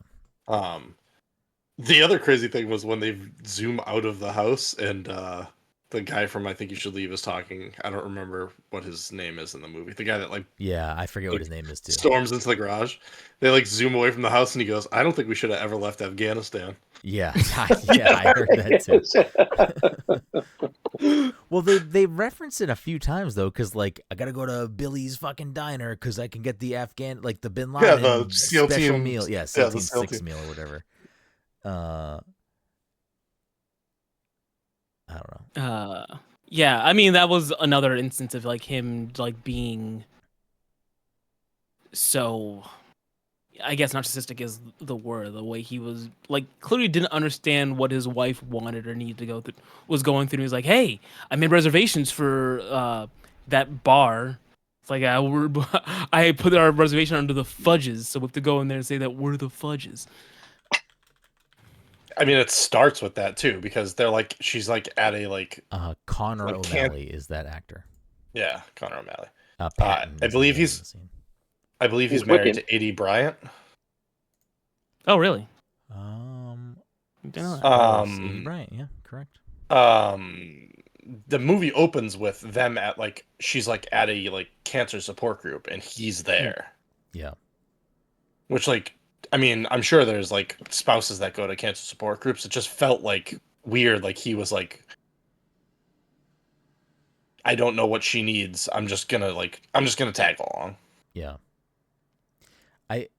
The other crazy thing was when they zoom out of the house and the guy from I Think You Should Leave is talking. I don't remember what his name is in the movie. The guy that like I forget what his name is too. Storms into the garage. They like zoom away from the house and he goes, "I don't think we should have ever left Afghanistan." Yeah, I heard that too. Well, they reference it a few times though, because like I gotta go to Billy's fucking diner because I can get the the Bin Laden the SEAL special team meal, SEAL Team 6 meal or whatever. I don't know. Yeah, I mean that was another instance of like him like being so, I guess narcissistic is the word. The way he was like clearly didn't understand what his wife wanted or needed to go through, was going through. He was like, "Hey, I made reservations for that bar." It's like I put our reservation under the Fudges, so we have to go in there and say that we're the Fudges. I mean, it starts with that too because they're like she's like at a like Connor O'Malley is that actor. Yeah, Connor O'Malley. I believe he's married to A.D. Bryant. Oh, really? A.D. Bryant, yeah, correct. The movie opens with them at like she's like at a like cancer support group and he's there. Yeah. Which, like, I mean, I'm sure there's like spouses that go to cancer support groups. It just felt like weird. Like he was like, I don't know what she needs. I'm just gonna tag along. Yeah. I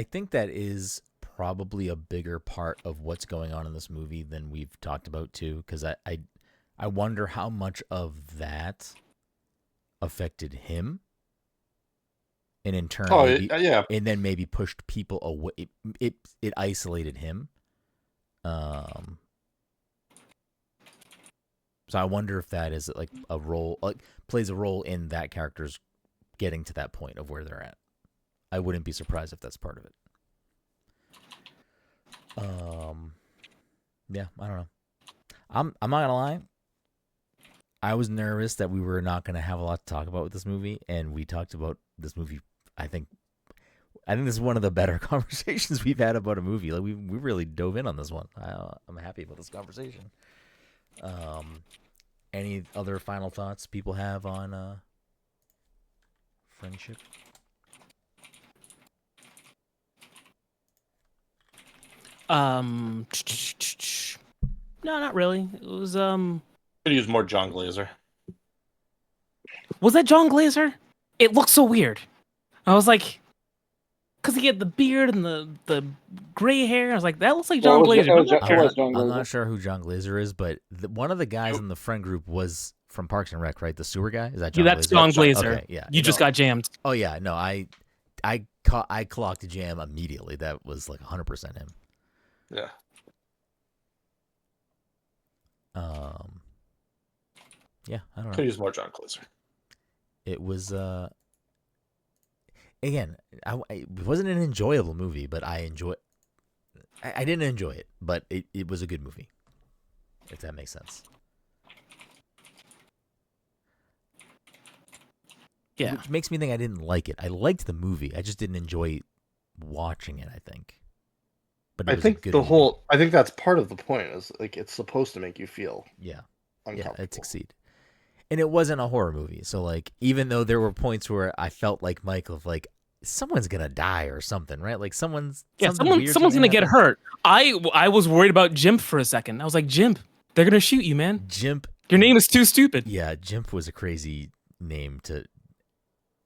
think that is probably a bigger part of what's going on in this movie than we've talked about too, because I wonder how much of that affected him, and in turn maybe Yeah. and then maybe pushed people away. It isolated him. So I wonder if that is like a role, like plays a role in that character's getting to that point of where they're at. I wouldn't be surprised if that's part of it. Yeah, I don't know. I'm not gonna lie. I was nervous that we were not gonna have a lot to talk about with this movie, and we talked about this movie. I think this is one of the better conversations we've had about a movie. Like we really dove in on this one. I'm happy about this conversation. Any other final thoughts people have on friendship? No, not really. It was Could use more John Glazer. Was that John Glazer? It looked so weird. I was like, because he had the beard and the gray hair. I was like, that looks like John Glazer. I'm not sure who John Glazer is, but one of the guys in the friend group was from Parks and Rec, right? The sewer guy? Is that John Glazer? That's John Glazer. Okay, yeah. You just got jammed. Oh yeah, no, I clocked a jam immediately. That was like 100% him. Yeah. Yeah, I don't know. Could use more John Glazer. It was again, it wasn't an enjoyable movie, but I didn't enjoy it, but it was a good movie, if that makes sense. Yeah. Which makes me think I didn't like it. I liked the movie. I just didn't enjoy watching it, I think. But I think I think that's part of the point, is like it's supposed to make you feel uncomfortable. Yeah, it succeeded. And it wasn't a horror movie. So like even though there were points where I felt like Mike of like someone's gonna die or something, right? Like someone's gonna get hurt. I was worried about Jimp for a second. I was like, Jimp, they're gonna shoot you, man. Jimp, your name is too stupid. Yeah, Jimp was a crazy name to.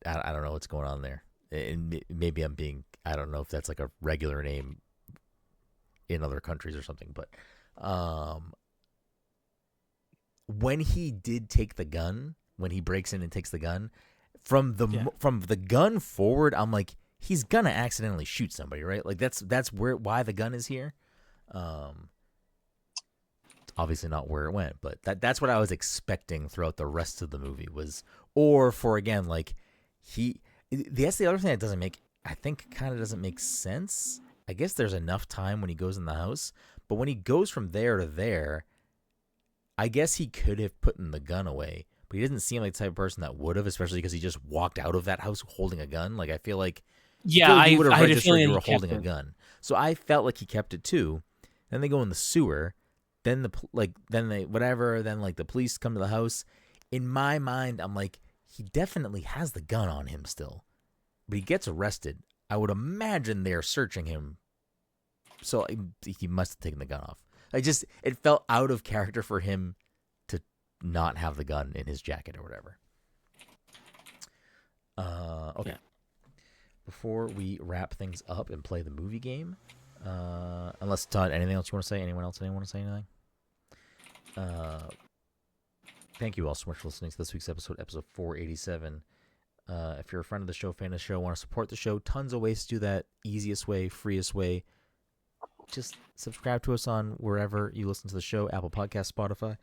I don't know what's going on there. And maybe I don't know if that's like a regular name in other countries or something, but when he did take the gun, when he breaks in and takes the gun, from the gun forward, I'm like, he's gonna accidentally shoot somebody, right? Like that's why the gun is here. Obviously not where it went, but that's what I was expecting throughout the rest of the movie was, or for again, like that's the other thing that doesn't make, I think kind of doesn't make sense. I guess there's enough time when he goes in the house, but when he goes from there to there, I guess he could have put the gun away, but he doesn't seem like the type of person that would have, especially because he just walked out of that house holding a gun. Like I feel like he would have registered you were holding a gun. So I felt like he kept it too. Then they go in the sewer, then the police come to the house. In my mind, I'm like, he definitely has the gun on him still, but he gets arrested. I would imagine they're searching him, so he must have taken the gun off. It felt out of character for him to not have the gun in his jacket or whatever. Okay. Yeah. Before we wrap things up and play the movie game, unless Todd, anything else you want to say? Anyone else want to say anything? Thank you all so much for listening to this week's episode 487. If you're a friend of the show, fan of the show, want to support the show, tons of ways to do that. Easiest way, freest way. Just subscribe to us on wherever you listen to the show, Apple Podcasts, Spotify.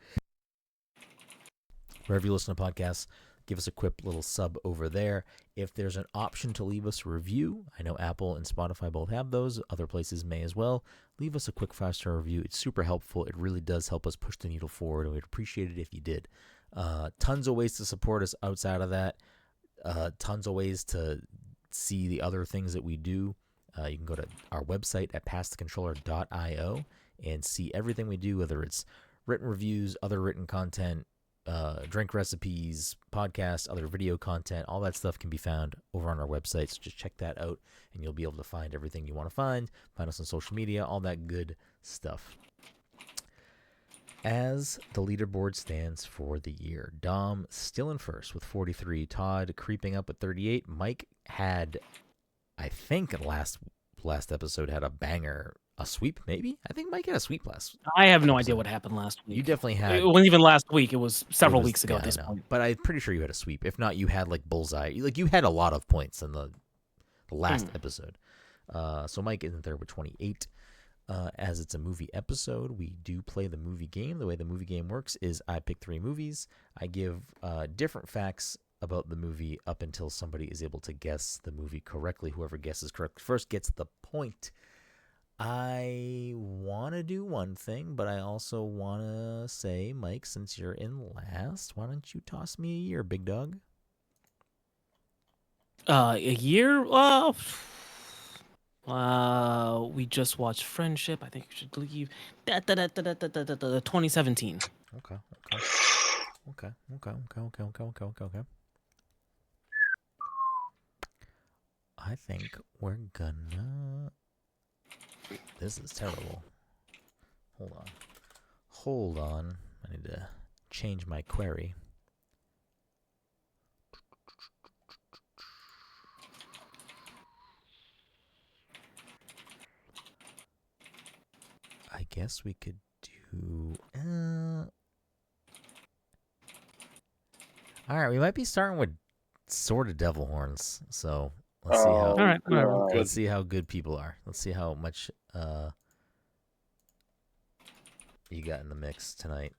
Wherever you listen to podcasts, give us a quick little sub over there. If there's an option to leave us a review, I know Apple and Spotify both have those. Other places may as well. Leave us a quick 5-star review. It's super helpful. It really does help us push the needle forward, and we'd appreciate it if you did. Tons of ways to support us outside of that. Tons of ways to see the other things that we do. You can go to our website at passthecontroller.io and see everything we do, whether it's written reviews, other written content, drink recipes, podcasts, other video content, all that stuff can be found over on our website. So just check that out, and you'll be able to find everything you want to find. Find us on social media, all that good stuff. As the leaderboard stands for the year, Dom still in first with 43. Todd creeping up at 38. Mike had, I think, last episode had a banger, a sweep maybe. I think Mike had a sweep last. I have no idea what happened last week. You definitely had. It wasn't even last week. It was several weeks ago at this point. But I'm pretty sure you had a sweep. If not, you had like bullseye. Like you had a lot of points in the last episode. So Mike isn't there with 28. As it's a movie episode, we do play the movie game. The way the movie game works is I pick 3 movies. I give different facts about the movie up until somebody is able to guess the movie correctly. Whoever guesses correct first gets the point. I want to do one thing, but I also want to say, Mike, since you're in last, why don't you toss me a year, big dog? A year? We just watched Friendship. I think you should leave. 2017. Okay. I think we're gonna... This is terrible. Hold on. I need to change my query. I guess we could do... Alright, we might be starting with Sword of Devil Horns, so let's see how... All right, Let's see how good people are. Let's see how much you got in the mix tonight,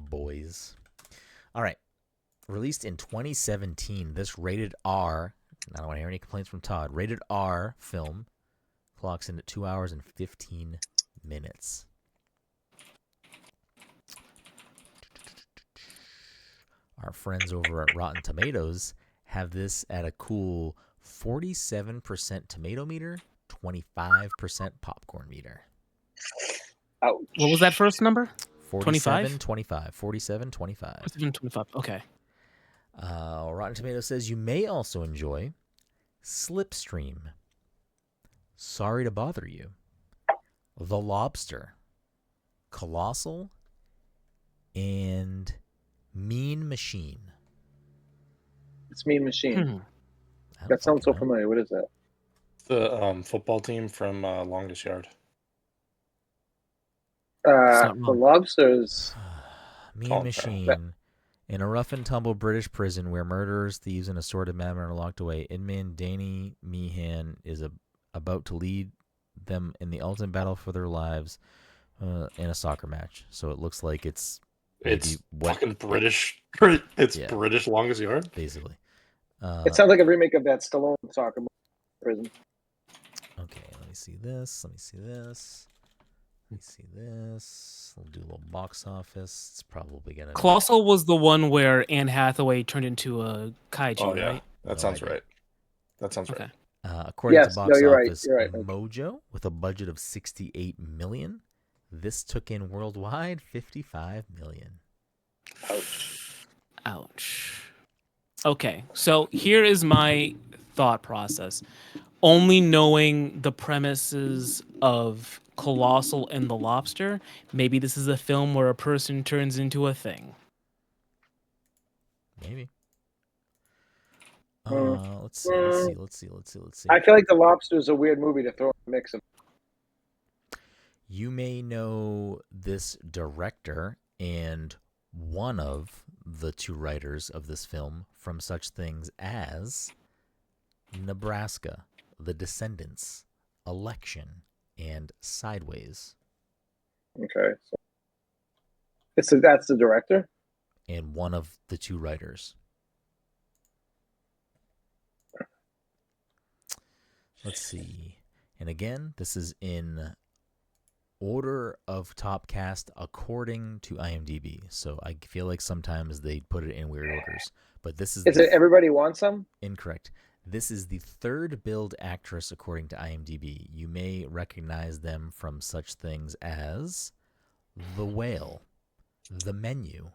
boys. All right. Released in 2017, this rated R, I don't want to hear any complaints from Todd, rated R film clocks in at 2 hours and 15 minutes. Our friends over at Rotten Tomatoes have this at a cool 47% tomato meter, 25% popcorn meter. Ouch. What was that first number? 47, 25. 47, 25. 25. Okay. Rotten Tomatoes says you may also enjoy Slipstream, Sorry to Bother You, The Lobster, Colossal, and Mean Machine. It's Mean Machine. Hmm. That sounds so familiar. What is that? The football team from Longest Yard. The Lobsters. Mean Machine. In a rough and tumble British prison where murderers, thieves, and assorted madmen are locked away, inman Danny Meehan is about to lead them in the ultimate battle for their lives in a soccer match. So it looks like it's fucking British. It's British Longest Yard, basically. It sounds like a remake of that Stallone soccer prison. Okay, let me see this. We'll do a little box office. It's probably gonna. Colossal was the one where Anne Hathaway turned into a kaiju, oh, yeah. right? That sounds right. Okay. According to Box Office you're right. Mojo, with a budget of $68 million, this took in worldwide $55 million. Ouch. Okay, so here is my thought process. Only knowing the premises of Colossal and the Lobster, maybe this is a film where a person turns into a thing. Maybe. Let's see. I feel like The Lobster is a weird movie to throw in a mix of. You may know this director and one of the 2 writers of this film from such things as Nebraska, The Descendants, Election, and Sideways. Okay. So that's the director? And one of the 2 writers. Let's see. And again, this is in order of top cast according to IMDb. So I feel like sometimes they put it in weird orders. But this is... Is it Everybody Wants Some? Incorrect. This is the 3rd billed actress according to IMDb. You may recognize them from such things as The Whale, The Menu,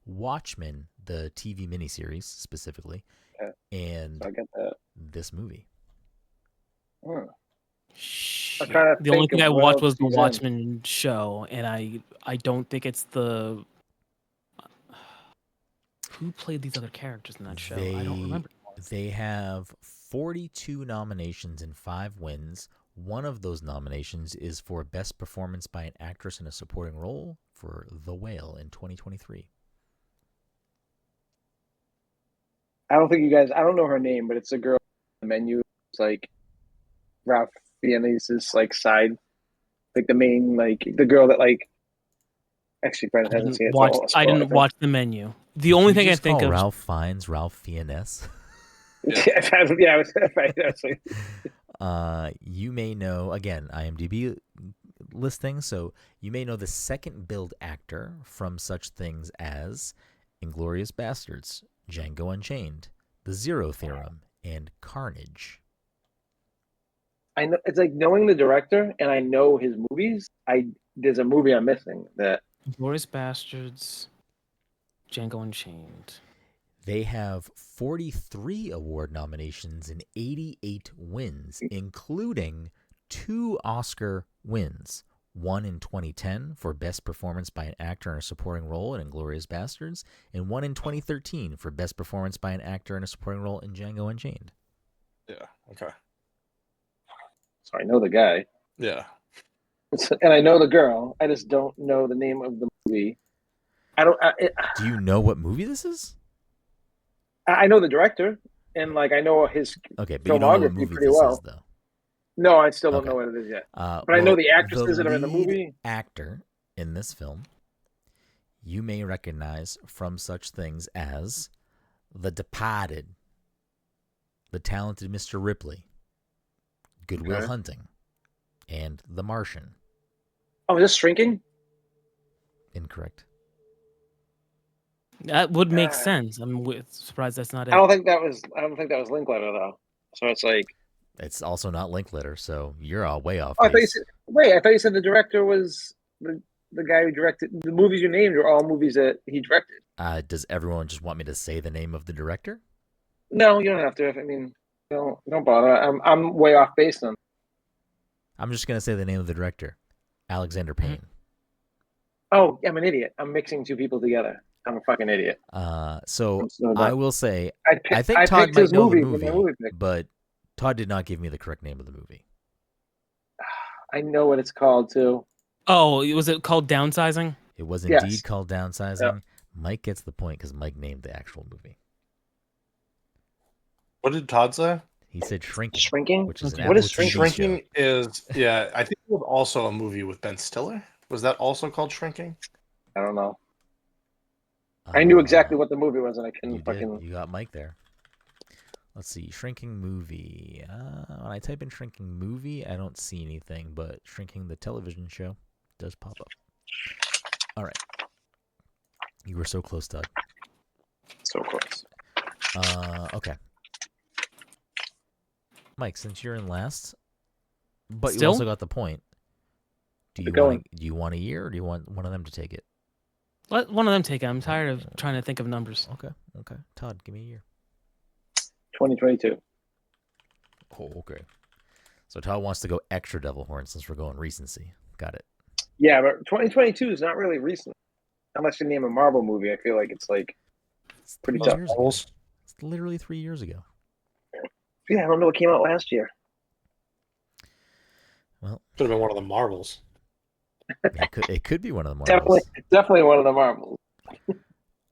Watchmen, the TV miniseries specifically, Yeah. and So I get that. this movie. Hmm. Shit. trying to The only think thing of I what watched else was the he's in. Watchmen show, and I don't think it's the. Who played these other characters in that show? I don't remember. They have 42 nominations and 5 wins. One of those nominations is for Best Performance by an Actress in a Supporting Role for The Whale in 2023. I don't think you guys. I don't know her name, but it's a girl. On the menu. It's like Ralph Fiennes' like side, like the main, like the girl that like. Actually, Brenden hasn't seen it. I didn't watch the menu. The only thing I think of. Ralph Fiennes Ralph Fiennes. Yeah, right. You may know, again, IMDb listing, so you may know the second billed actor from such things as Inglourious Bastards, Django Unchained, The Zero Theorem, and Carnage. I know it's like knowing the director, and I know his movies. There's a movie I'm missing that. Inglourious Bastards, Django Unchained. They have 43 award nominations and 88 wins, including 2 Oscar wins. One in 2010 for Best Performance by an Actor in a Supporting Role in Inglourious Bastards, and one in 2013 for Best Performance by an Actor in a Supporting Role in Django Unchained. Yeah. Okay. So I know the guy. Yeah. And I know the girl. I just don't know the name of the movie. Do you know what movie this is? I know the director, and like I know his Okay, but you don't know what filmography movie pretty this well. is, though. No, I still don't Okay. know what it is yet. But I know the actresses that are in the movie. Actor in this film, you may recognize from such things as The Departed, The Talented Mr. Ripley, Good Will Hunting, and The Martian. Oh, is this Shrinking? Incorrect. That would make sense. I'm surprised that's not it. I don't think that was Linklater though. So it's like it's also not Linklater, so you're all way off. I thought you said the director was the guy who directed the movies you named are all movies that he directed. Does everyone just want me to say the name of the director? No, you don't have to. I mean, don't bother. I'm way off base on. I'm just gonna say the name of the director, Alexander Payne. Oh, I'm an idiot. I'm mixing two people together. I'm a fucking idiot. So I will say, I think I Todd picked might his know movie the for my movie, pick. but Todd did not give me the correct name of the movie. I know what it's called too. Oh, was it called Downsizing? It was indeed Yes. called Downsizing. Yeah. Mike gets the point because Mike named the actual movie. What did Todd say? He said Shrinking. Shrinking? Which is an What is Apple TV Shrinking show. is, yeah, I think it was also a movie with Ben Stiller. Was that also called Shrinking? I don't know. I knew exactly what the movie was, and I couldn't fucking. You got Mike there. Let's see, Shrinking movie. When I type in Shrinking movie, I don't see anything, but Shrinking the television show does pop up. All right. You were so close, Todd. So close. Okay. Mike, since you're in last, but you Still? also got the point. Do you want a year, or do you want one of them to take it? Let one of them take it. I'm tired of trying to think of numbers. Okay. Todd, give me a year. 2022. Oh, okay. So Todd wants to go extra Devil Horn since we're going recency. Got it. Yeah, but 2022 is not really recent. Unless you name a Marvel movie, I feel like it's like pretty tough. It's literally 3 years ago. Yeah, I don't know what came out last year. Well, could have been one of the Marvels. It could be one of the Marvels. Definitely one of the Marvels.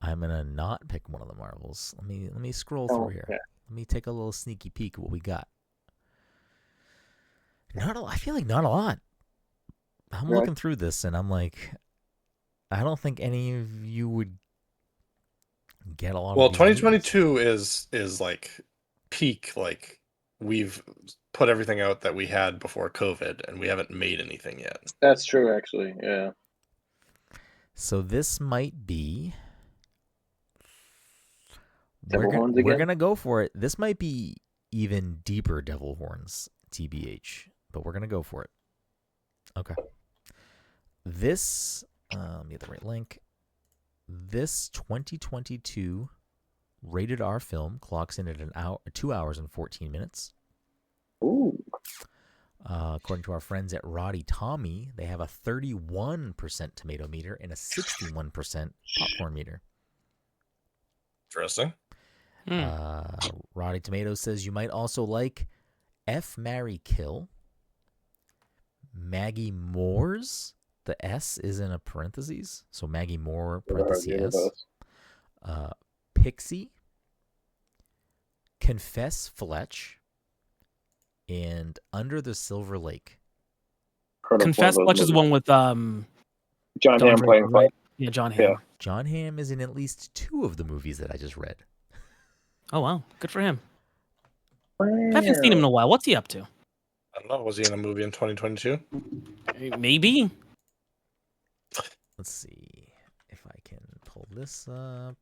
I'm gonna not pick one of the Marvels. Let me scroll through here. Yeah. Let me take a little sneaky peek at what we got. I feel like not a lot. I'm looking through this and I'm like, I don't think any of you would get a lot. Well, of these 2022 movies. is like peak. Like we've put everything out that we had before COVID, and we haven't made anything yet. That's true, actually. Yeah. So this might be. Devil Horns again? We're gonna go for it. This might be even deeper Devil Horns, TBH, but we're gonna go for it. Okay. This, let me get the right link. This 2022 rated R film clocks in at 2 hours and 14 minutes. Ooh. According to our friends at Roddy Tommy, they have a 31% tomato meter and a 61% popcorn meter. Interesting. Roddy Tomato says you might also like F, Marry, Kill, Maggie Moore's. The S is in a parentheses, so Maggie Moore, parentheses S. Pixie, Confess Fletch, and Under the Silver Lake. Confess Fletch is the one with John Hamm playing right? Yeah, John Hamm. Yeah. John Hamm is in at least 2 of the movies that I just read. Oh wow, good for him. Wow. I haven't seen him in a while. What's he up to? I don't know. Was he in a movie in 2022? Maybe. Let's see if I can pull this up.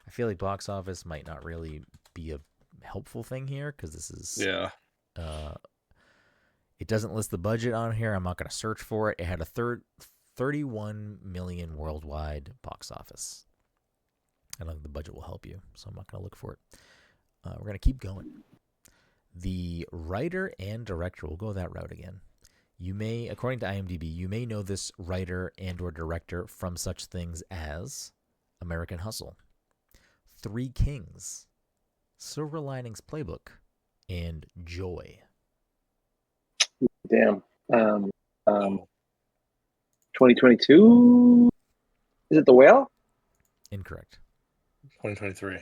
I feel like box office might not really be a helpful thing here because this is it doesn't list the budget on here. I'm not going to search for it. It had a 31 million worldwide box office. I don't think the budget will help you, so I'm not going to look for it. We're going to keep going. The writer and director, we'll go that route again. You may, according to IMDb, you may know this writer and or director from such things as American Hustle, Three Kings, Silver Linings Playbook, and Joy. Damn. 2022? Is it The Whale? Incorrect. 2023.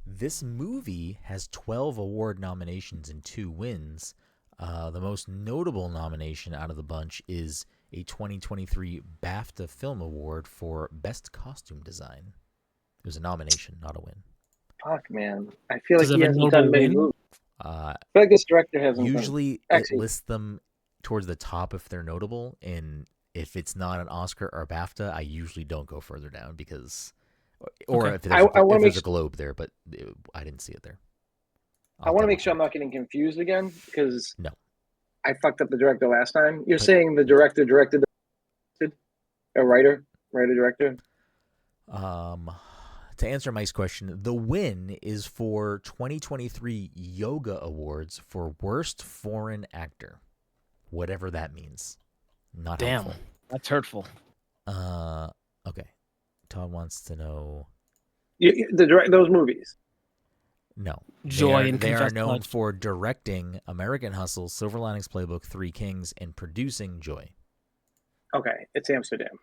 This movie has 12 award nominations and 2 wins. The most notable nomination out of the bunch is a 2023 BAFTA Film Award for Best Costume Design. It was a nomination, not a win. Fuck, man. I feel like Does it he have a hasn't done notable many win? movies. I feel like this director hasn't Usually it Actually- lists them towards the top if they're notable, and if it's not an Oscar or BAFTA, I usually don't go further down because, or Okay. if there's, I wanna if there's make a globe there, but I didn't see it there. I want to make sure I'm not getting confused again because No. I fucked up the director last time. You're But- saying the director directed a writer director? To answer Mike's question, the win is for 2023 Yoga Awards for Worst Foreign Actor, whatever that means. Not Damn, helpful. that's hurtful. Okay. Todd wants to know. Those movies. No. Joy and they are Confess known Fletch. for directing American Hustle, Silver Linings Playbook, Three Kings, and producing Joy. Okay, it's Amsterdam.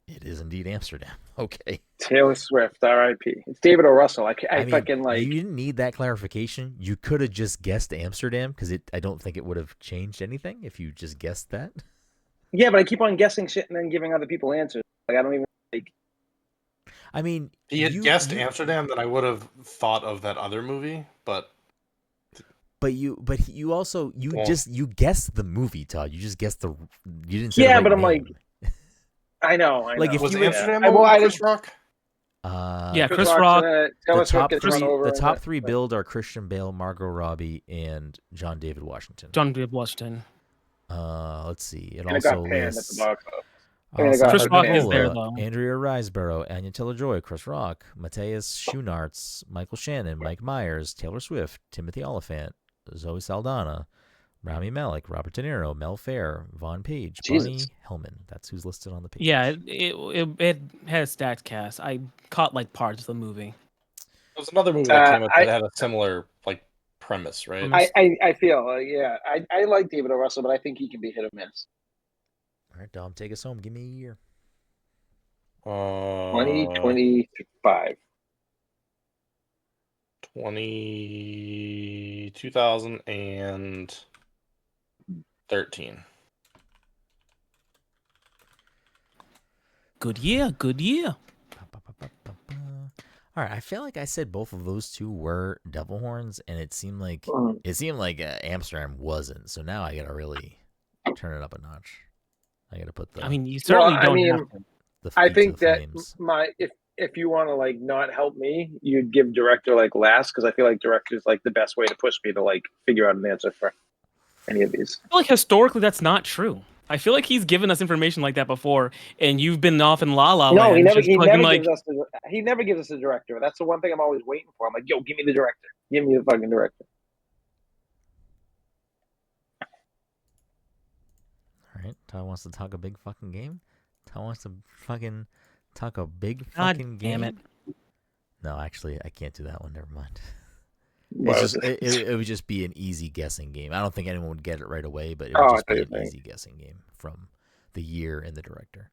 It is indeed Amsterdam. Okay. Taylor Swift, R.I.P. It's David O. Russell. I I mean, fucking like. you didn't need that clarification. You could have just guessed Amsterdam because I don't think it would have changed anything if you just guessed that. Yeah, but I keep on guessing shit and then giving other people answers. Like I don't even like. I mean, He had guessed Amsterdam, then I would have thought of that other movie, but you also Yeah. you guessed the movie, Todd. You just guessed you didn't say Yeah, the right but I'm name. like, I know. Like, if was you were- Amsterdam well, with I Chris didn't- Rock? Yeah, Chris Rock's Rock. in it. Taylor the Swift top gets three, run over. the in top it. 3 billed are Christian Bale, Margot Robbie, and John David Washington. John David Washington. Let's see. It And it got also panned at the lists box office. Alessandra Chris Rock is there, Nivola, though. Andrea Riseborough, Anya Taylor-Joy, Chris Rock, Matthias Schoenaerts, Michael Shannon, Mike Myers, Taylor Swift, Timothy Oliphant, Zoe Saldana, Rami Malek, Robert De Niro, Mel Fair, Vaughn Page, Jesus. Bonnie Hellman. That's who's listed on the page. Yeah, it had a stacked cast. I caught like parts of the movie. There was another movie that came out I- that had a similar like premise, right? I feel yeah. I like David O. Russell, but I think he can be hit or miss. All right, Dom, take us home. Give me a year. 2025. 2013. Good year, good year. All right, I feel like I said both of those two were devil horns, and it seemed like Amsterdam wasn't. So now I gotta really turn it up a notch. I gotta put the. I mean, you certainly I don't mean, have to. the I feet think to the that flames. if you want to like not help me, you'd give director like last because I feel like director is like the best way to push me to like figure out an answer for any of these. I feel like historically that's not true. I feel like he's given us information like that before, and you've been off in La La Land. No, he never. just He fucking, never like, gives us the. He never gives us a director. That's the one thing I'm always waiting for. I'm like, yo, give me the director. Give me the fucking director. All right, Todd wants to talk a big fucking game. Todd wants to fucking talk a big God fucking damn game. it. No, actually, I can't do that one. Never mind. What It's was just it? it would just be an easy guessing game. I don't think anyone would get it right away, but it Oh, would I just be thought you an were easy guessing game from the year and the director.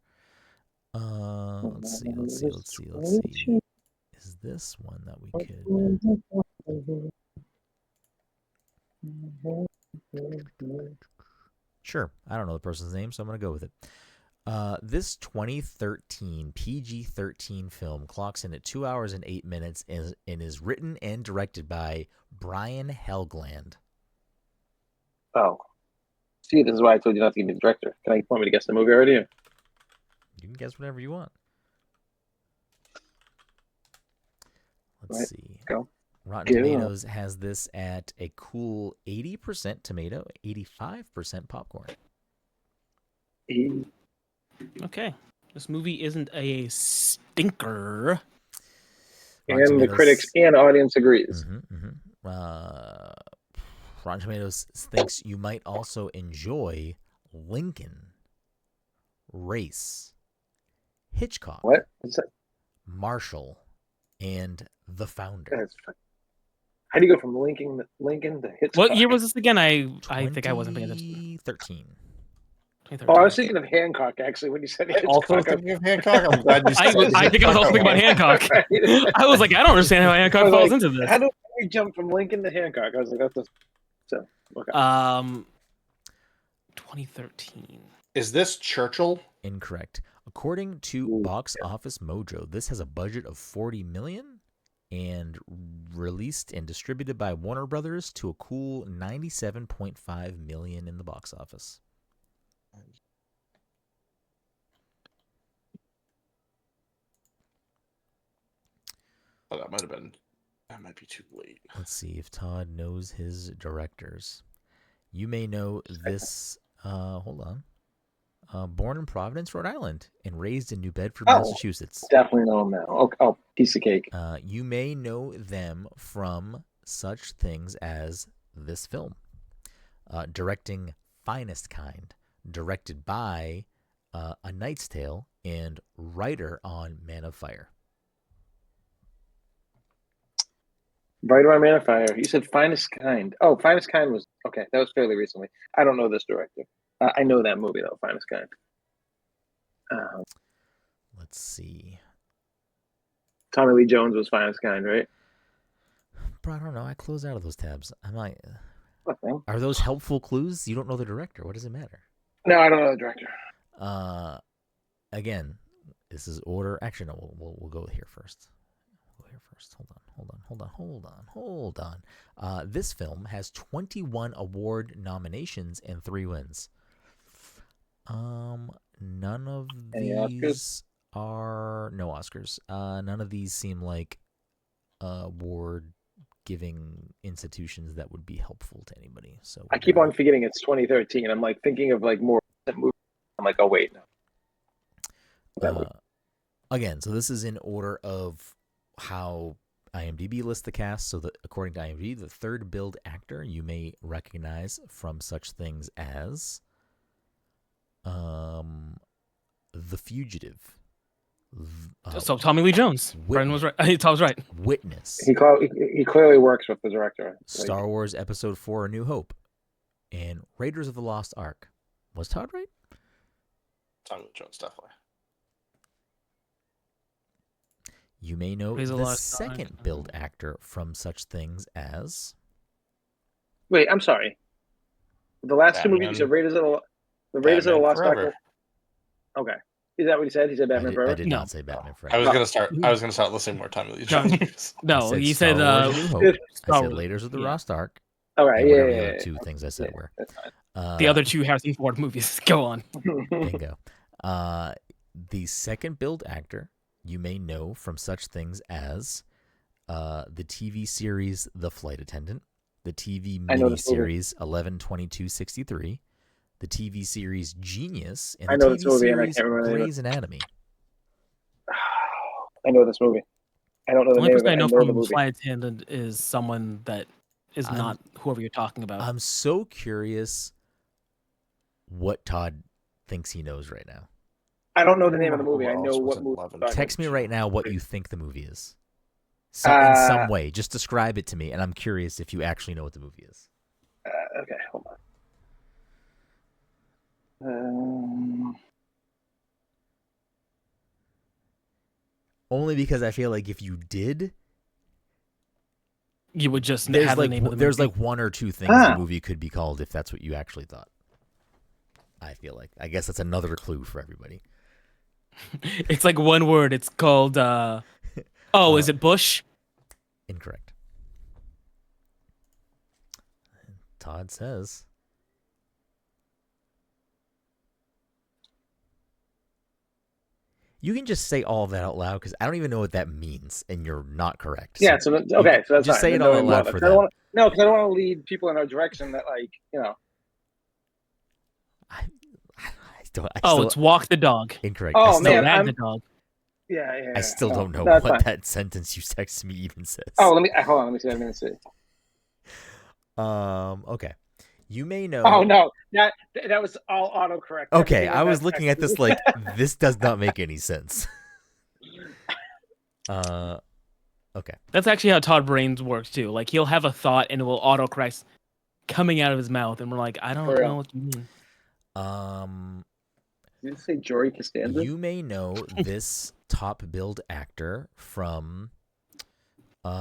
Let's see. Is this one that we could? Sure. I don't know the person's name, so I'm gonna go with it. This 2013 PG-13 film clocks in at 2 hours and 8 minutes and is written and directed by Brian Helgeland. Oh, see, this is why I told you not to give me the director. Can I want me to guess the movie already? You can guess whatever you want. Let's see. Go. Rotten Tomatoes has this at a cool 80% tomato, 85% popcorn. Okay. This movie isn't a stinker. And the critics and audience agrees. Rotten Tomatoes thinks you might also enjoy Lincoln, Race, Hitchcock, What? What's that? Marshall, and The Founder. How do you go from Lincoln to Hitchcock? What year was this again? I think I wasn't paying attention. 2013. Oh, I was thinking of Hancock, actually, when you said Hitchcock. Also thinking of Hancock. I'm glad you said I think I was also thinking about Hancock. I was like, I don't understand how Hancock falls into this. How do we jump from Lincoln to Hancock? I was like, that's so okay. 2013. Is this Churchill? Incorrect. According to Box Office Mojo, this has a budget of $40 million and released and distributed by Warner Brothers to a cool $97.5 million in the box office. Oh, that might be too late. Let's see if Todd knows his directors. You may know this. Hold on. Born in Providence, Rhode Island, and raised in New Bedford, Massachusetts. Definitely know him now. Oh, piece of cake. You may know them from such things as this film. Directing Finest Kind, directed by A Knight's Tale, and writer on Man of Fire. Writer on Man of Fire. You said Finest Kind. Oh, Finest Kind was okay. That was fairly recently. I don't know this director. I know that movie though, Finest Kind. Let's see. Tommy Lee Jones was Finest Kind, right? Bro, I don't know. I closed out of those tabs. I'm like, Okay. are those helpful clues? You don't know the director. What does it matter? No, I don't know the director. Again, this is order. Actually, no. We'll go here first. Hold on. This film has 21 award nominations and 3 wins. None of these are no Oscars. None of these seem like award-giving institutions that would be helpful to anybody. So I keep on forgetting it's 2013. I'm like thinking of like more movies. I'm like, oh wait, no. Again, so this is in order of how IMDb lists the cast. So that according to IMDb, the third billed actor you may recognize from such things as The Fugitive. So Tommy Lee Jones. Brenden was right. Tom was right. Witness. He clearly works with the director. Star Wars Episode 4: A New Hope, and Raiders of the Lost Ark. Was Todd right? Tommy Lee Jones, definitely. You may know the second billed actor from such things as. Wait, I'm sorry. The last Batman. 2 movies, you said Raiders of the Lost Ark. Okay, is that what he said? He said Batman Forever. I did not say Batman Forever. I was gonna start listening more Tommy Lee Jones. No, he said Star Wars: A New Hope. I said Raiders of the Lost Ark. All right, yeah. The other 2 things I said were. The other 2 Harrison Ford movies. Go on. Bingo. The second billed actor you may know from such things as the TV series The Flight Attendant, the TV miniseries 11/22/63, the TV series Genius, and I the know this TV movie, and I series can't remember the name of Grey's Anatomy. I know this movie. I don't know The the only name of person it. I know I know the from movie. Flight Attendant is someone that is I'm- not whoever you're talking about. I'm so curious what Todd thinks he knows right now. I don't know the name of the movie. I Who know else what was movie. 11? you're talking Text me about. right now what you think the movie is. In some way. Just describe it to me, and I'm curious if you actually know what the movie is. Okay, hold on. Only because I feel like if you did, You would just there's have the like name of the movie. there's like one or two things the movie could be called if that's what you actually thought. I feel like. I guess that's another clue for everybody. It's like one word. It's called. Is it Bush? Incorrect. Todd says. You can just say all of that out loud because I don't even know what that means, and you're not correct. Yeah, so okay, so that's just fine. say it Then all don't out even loud bother. for 'Cause I don't them. wanna- No, because I don't want to lead people in a direction that, like, you know. I still, It's Walk the Dog. incorrect. Oh, I still, man, Wag the Dog. Yeah. I still don't know that's what fine. that sentence you texted me even says. Oh, hold on. Let me see. Let me see. Okay. You may know. Oh no, that was all autocorrect. Okay, Everything in I was that looking text at this was- like this does not make any sense. Okay. That's actually how Todd Brains works too. Like he'll have a thought and it will autocorrect coming out of his mouth, and we're like, I don't For real. know what you mean. Did you say Jory Costanza? You may know this top billed actor from Get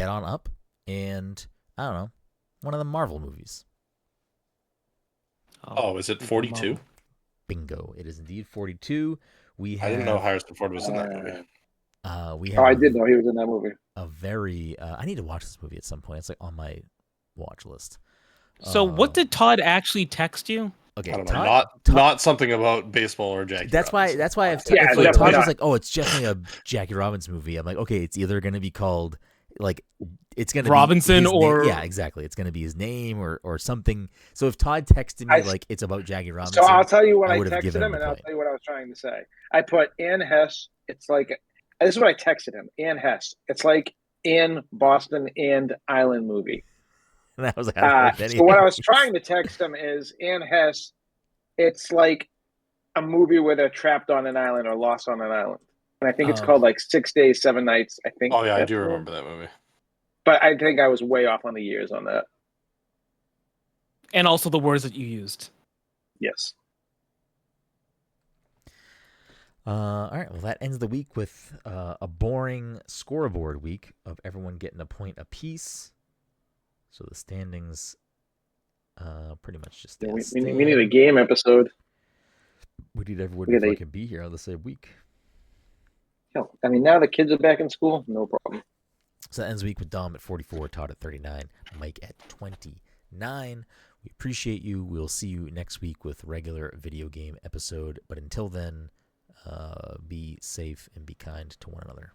On Up and I don't know, one of the Marvel movies. Oh, is it 42? Bingo. It is indeed 42. We have I didn't know Harrison Ford was in that movie. we have I did know he was in that movie. a very I need to watch this movie at some point. It's like on my watch list. So what did Todd actually text you? Okay, I don't know. Todd, Not something about baseball or Jackie. that's Robinson. why I've Yeah, if, like, definitely Todd was not. like, "Oh, it's definitely a Jackie Robinson movie." I'm like, "Okay, it's either going to be called like it's going to Robinson be his or- yeah, exactly. It's going to be his name or something." So if Todd texted me like it's about Jackie Robinson, So I'll tell you what I I would have texted given him, him and the I'll point. tell you what I was trying to say. I put Ann Hess. It's like this is what I texted him. Ann Hess. It's like in Boston and Island movie. And I was like, I don't know what So what I was means. trying to text him is Ann Hess. It's like a movie where they're trapped on an island or lost on an island, and I think it's called like 6 Days, 7 Nights. I think. Oh yeah, I that's do the name. remember that movie. But I think I was way off on the years on that. And also the words that you used. Yes. All right, well, that ends the week with a boring scoreboard week of everyone getting a point apiece. So the standings pretty much just stay We the same. need a game episode. We need everyone Yeah, to they- fucking be here on the same week. I mean, now the kids are back in school. No problem. So that ends the week with Dom at 44, Todd at 39, Mike at 29. We appreciate you. We'll see you next week with regular video game episode. But until then, be safe and be kind to one another.